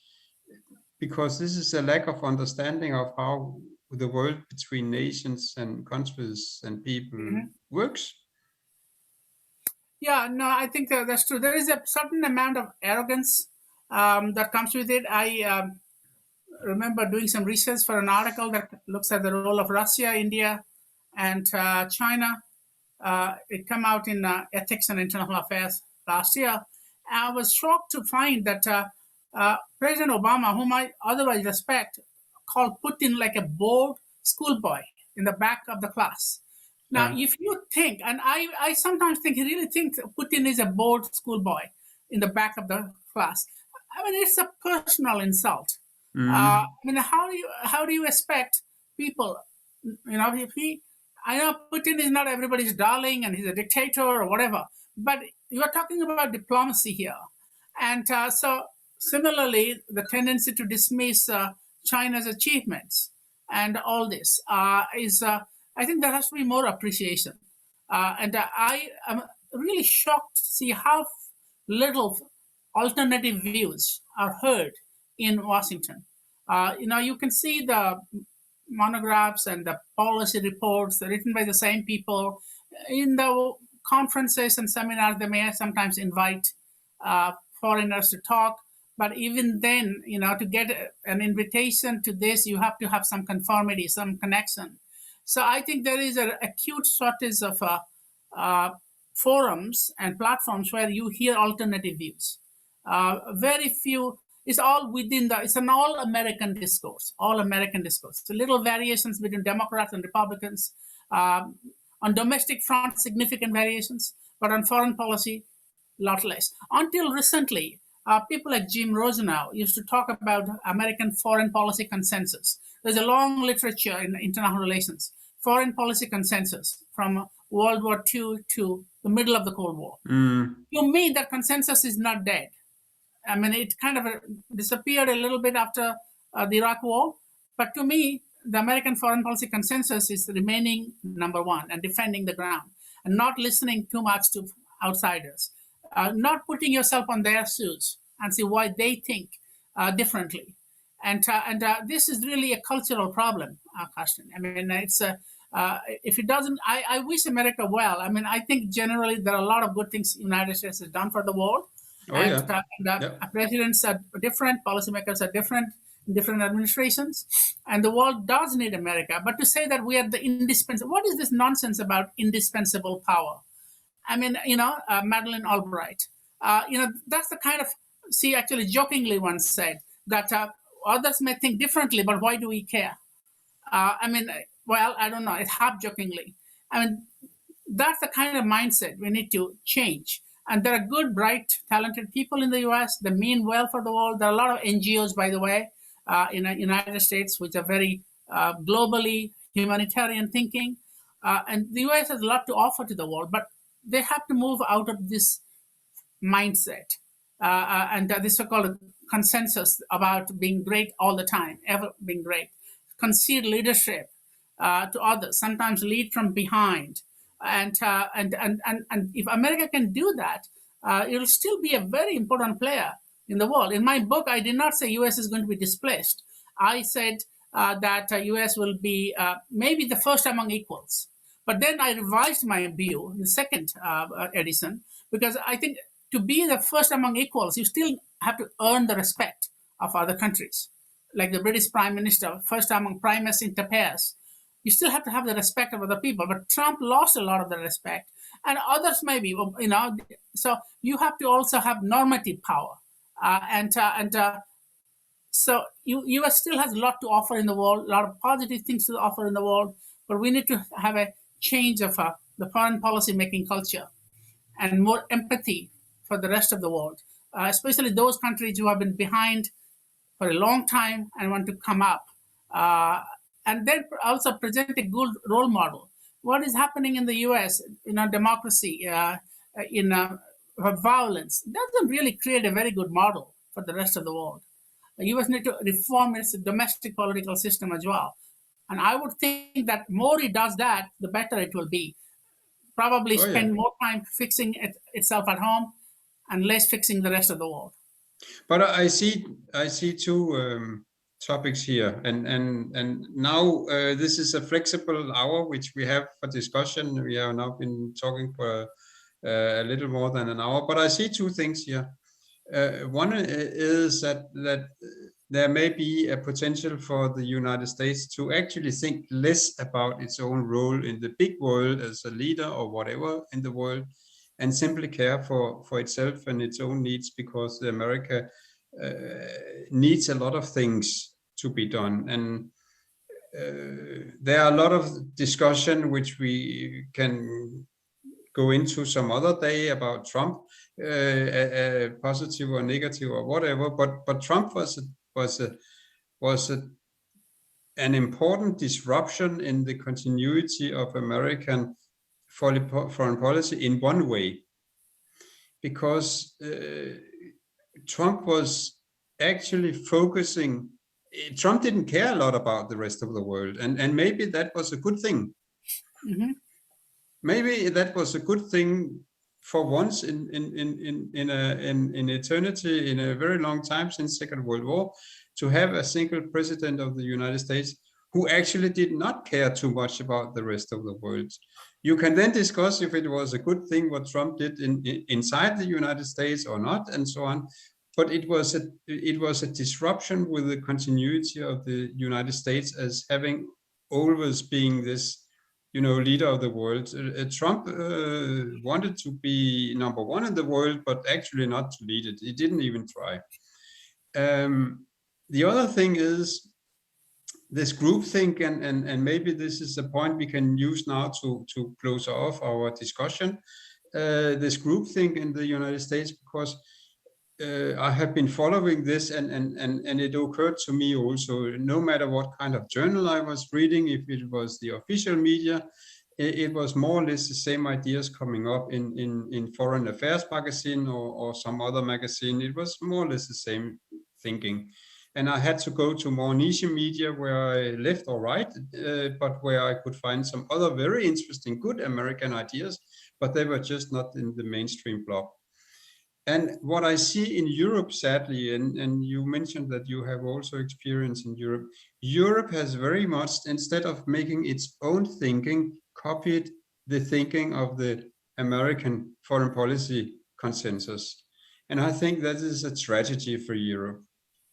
Speaker 1: because this is a lack of understanding of how the world between nations and countries and people works.
Speaker 2: Yeah, no, I think that's true. There is a certain amount of arrogance that comes with it. I remember doing some research for an article that looks at the role of Russia, India, and China. It came out in Ethics and International Affairs last year. I was shocked to find that President Obama, whom I otherwise respect, called Putin like a bored schoolboy in the back of the class. Now, if you think, and I sometimes think he really thinks Putin is a bored schoolboy in the back of the class. I mean, it's a personal insult. I mean, how do you expect people, if I know Putin is not everybody's darling and he's a dictator or whatever, but you are talking about diplomacy here. And so similarly, the tendency to dismiss China's achievements and all this is, I think there has to be more appreciation. And I am really shocked to see how little alternative views are heard in Washington. You can see the monographs and the policy reports written by the same people in the conferences and seminars. They may sometimes invite foreigners to talk, but even then, to get an invitation to this, you have to have some conformity, some connection. So I think there is an acute shortage of forums and platforms where you hear alternative views. Very few. It's all within it's an all American discourse. So little variations between Democrats and Republicans. On domestic front, significant variations, but on foreign policy, lot less. Until recently, people like Jim Rosenau used to talk about American foreign policy consensus. There's a long literature in international relations, foreign policy consensus from World War II to the middle of the Cold War. To me, that consensus is not dead. I mean, it kind of disappeared a little bit after the Iraq War. But to me, the American foreign policy consensus is remaining number one and defending the ground and not listening too much to outsiders, not putting yourself on their shoes and see why they think differently. And this is really a cultural problem, Karsten. I mean, it's if it doesn't, I wish America well. I mean, I think generally there are a lot of good things the United States has done for the world. Presidents are different, policymakers are different in different administrations, and the world does need America. But to say that we are the indispensable, what is this nonsense about indispensable power? I mean, Madeleine Albright, that's the kind of, actually jokingly once said that others may think differently, but why do we care? I mean, well, I don't know, it's half jokingly. I mean, that's the kind of mindset we need to change. And there are good, bright, talented people in the US. They mean well for the world. There are a lot of NGOs, by the way, in the United States, which are very globally humanitarian thinking. And the US has a lot to offer to the world, but they have to move out of this mindset and this so-called consensus about being great all the time, ever being great. Concede leadership to others, sometimes lead from behind. And if America can do that, it'll still be a very important player in the world. In my book, I did not say U.S. is going to be displaced. I said that U.S. will be maybe the first among equals. But then I revised my view in the second edition, because I think to be the first among equals, you still have to earn the respect of other countries. Like the British Prime Minister, first among primus inter pares. You still have to have the respect of other people, but Trump lost a lot of the respect, and others maybe, so you have to also have normative power, so U.S. still has a lot to offer in the world, a lot of positive things to offer in the world, but we need to have a change of the foreign policy making culture and more empathy for the rest of the world, especially those countries who have been behind for a long time and want to come up. And then also present a good role model. What is happening in the U.S. democracy, violence, doesn't really create a very good model for the rest of the world. The U.S. need to reform its domestic political system as well. And I would think that more it does that, the better it will be. Probably spend more time fixing itself at home and less fixing the rest of the world.
Speaker 1: But I see two topics here, and now this is a flexible hour which we have for discussion. We have now been talking for a little more than an hour, but I see two things here. One is that there may be a potential for the United States to actually think less about its own role in the big world as a leader or whatever in the world, and simply care for itself and its own needs, because America needs a lot of things to be done. And there are a lot of discussion which we can go into some other day about Trump, positive or negative or whatever. But Trump was an important disruption in the continuity of American foreign policy in one way, because Trump was actually focusing. Trump didn't care a lot about the rest of the world, and maybe that was a good thing.
Speaker 2: Mm-hmm.
Speaker 1: Maybe that was a good thing for once in eternity, in a very long time since Second World War, to have a single president of the United States who actually did not care too much about the rest of the world. You can then discuss if it was a good thing what Trump did inside the United States or not, and so on. But it was a disruption with the continuity of the United States as having always being this, leader of the world. Trump wanted to be number one in the world, but actually not to lead it. He didn't even try. The other thing is this groupthink, and maybe this is a point we can use now to close off our discussion. This groupthink in the United States, because I have been following this, and it occurred to me also, no matter what kind of journal I was reading, if it was the official media, it was more or less the same ideas coming up in Foreign Affairs magazine or some other magazine. It was more or less the same thinking. And I had to go to more niche media where I left or right, but where I could find some other very interesting, good American ideas, but they were just not in the mainstream blog. And what I see in Europe, sadly, and you mentioned that you have also experience in Europe, Europe has very much, instead of making its own thinking, copied the thinking of the American foreign policy consensus. And I think that is a tragedy for Europe.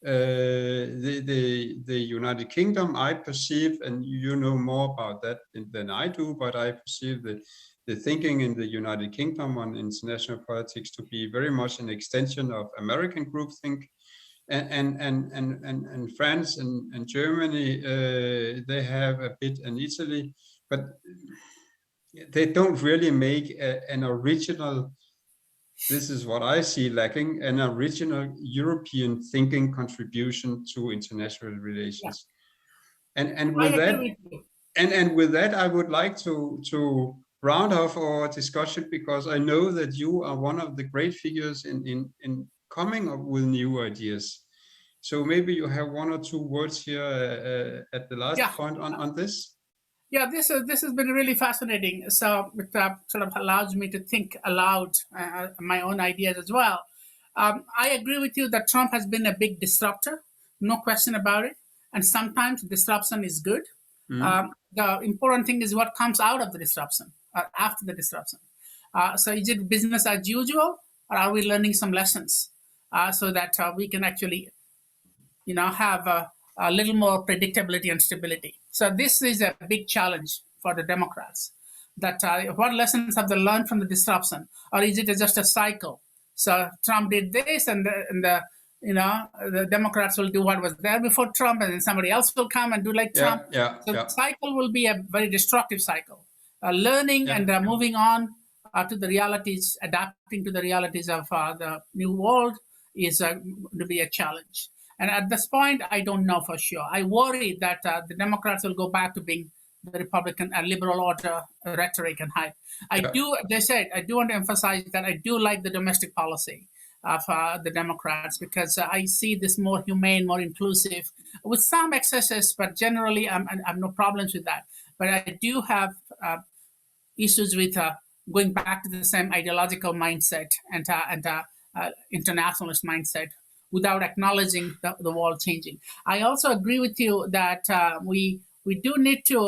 Speaker 1: The United Kingdom, I perceive, and you know more about that than I do, but I perceive the thinking in the United Kingdom on international politics to be very much an extension of American groupthink. And France and Germany, they have a bit, and Italy, but they don't really make an original, this is what I see lacking, an original European thinking contribution to international relations. Yeah. And with that, and with that, I would like to round off our discussion, because I know that you are one of the great figures in coming up with new ideas. So maybe you have one or two words here at the last point on this.
Speaker 2: Yeah, this has been really fascinating. So it sort of allows me to think aloud my own ideas as well. I agree with you that Trump has been a big disruptor, no question about it. And sometimes disruption is good. The important thing is what comes out of the disruption, after the disruption. So is it business as usual, or are we learning some lessons so that we can actually, have a little more predictability and stability? So this is a big challenge for the Democrats. That what lessons have they learned from the disruption, or is it just a cycle? So Trump did this, and the Democrats will do what was there before Trump, and then somebody else will come and do like Trump. So the cycle will be a very destructive cycle. Learning and moving on to the realities, adapting to the realities of the new world is going to be a challenge. And at this point, I don't know for sure. I worry that the Democrats will go back to being the Republican and liberal order rhetoric and hype. I do want to emphasize that I do like the domestic policy of the Democrats, because I see this more humane, more inclusive, with some excesses, but generally I have no problems with that. But I do have issues with going back to the same ideological mindset and internationalist mindset without acknowledging the world changing. I also agree with you that we do need to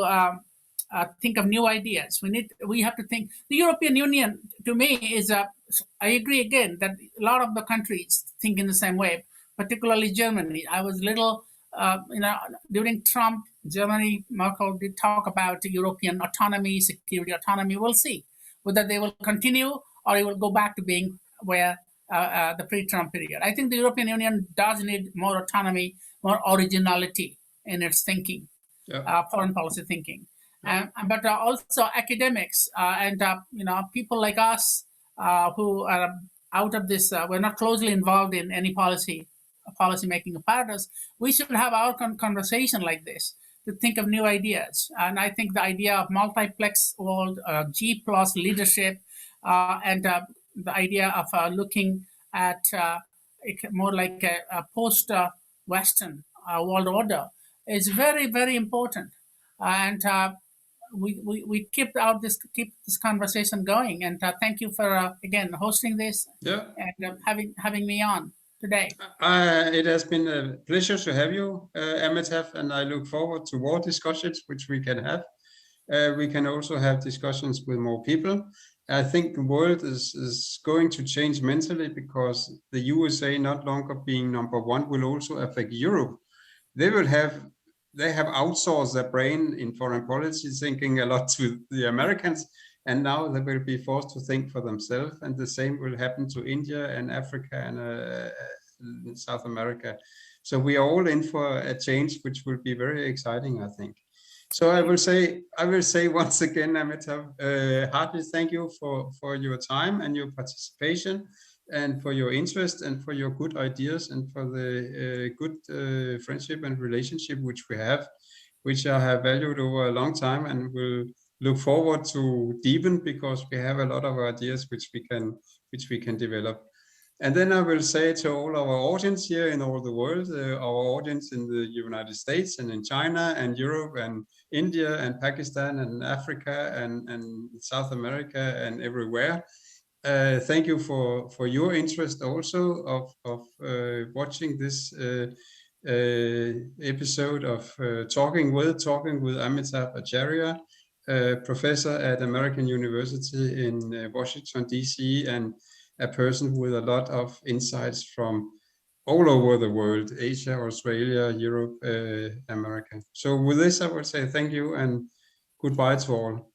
Speaker 2: think of new ideas. We have to think. The European Union, to me, is I agree again that a lot of the countries think in the same way, particularly Germany. I was little, during Trump, Germany, Merkel did talk about European autonomy, security autonomy. We'll see whether they will continue or it will go back to being where the pre-Trump period. I think the European Union does need more autonomy, more originality in its thinking, foreign policy thinking. But also academics and people like us who are out of this, we're not closely involved in any policy making apparatus. We should have our conversation like this to think of new ideas. And I think the idea of multiplex world, G plus leadership, and the idea of looking at more like a post-Western world order is very, very important. And we keep this conversation going. And thank you for again hosting this
Speaker 1: Yeah.
Speaker 2: and having me on today.
Speaker 1: It has been a pleasure to have you, Amitav, and I look forward to more discussions which we can have. We can also have discussions with more people. I think the world is going to change mentally, because the USA not longer being number one will also affect Europe. They have outsourced their brain in foreign policy, thinking a lot to the Americans, and now they will be forced to think for themselves. And the same will happen to India and Africa and South America. So we are all in for a change, which will be very exciting, I think. So I will say once again, Amitav, heartily thank you for your time and your participation, and for your interest, and for your good ideas, and for the good friendship and relationship which we have, which I have valued over a long time, and will look forward to deepen, because we have a lot of ideas which we can develop. And then I will say to all our audience here in all the world, our audience in the United States and in China and Europe and India and Pakistan and Africa and South America and everywhere, thank you for your interest also of watching this episode of Talking with Amitav Acharya, professor at American University in Washington, D.C., and a person with a lot of insights from all over the world: Asia, Australia, Europe, America. So with this, I would say thank you and goodbye to all.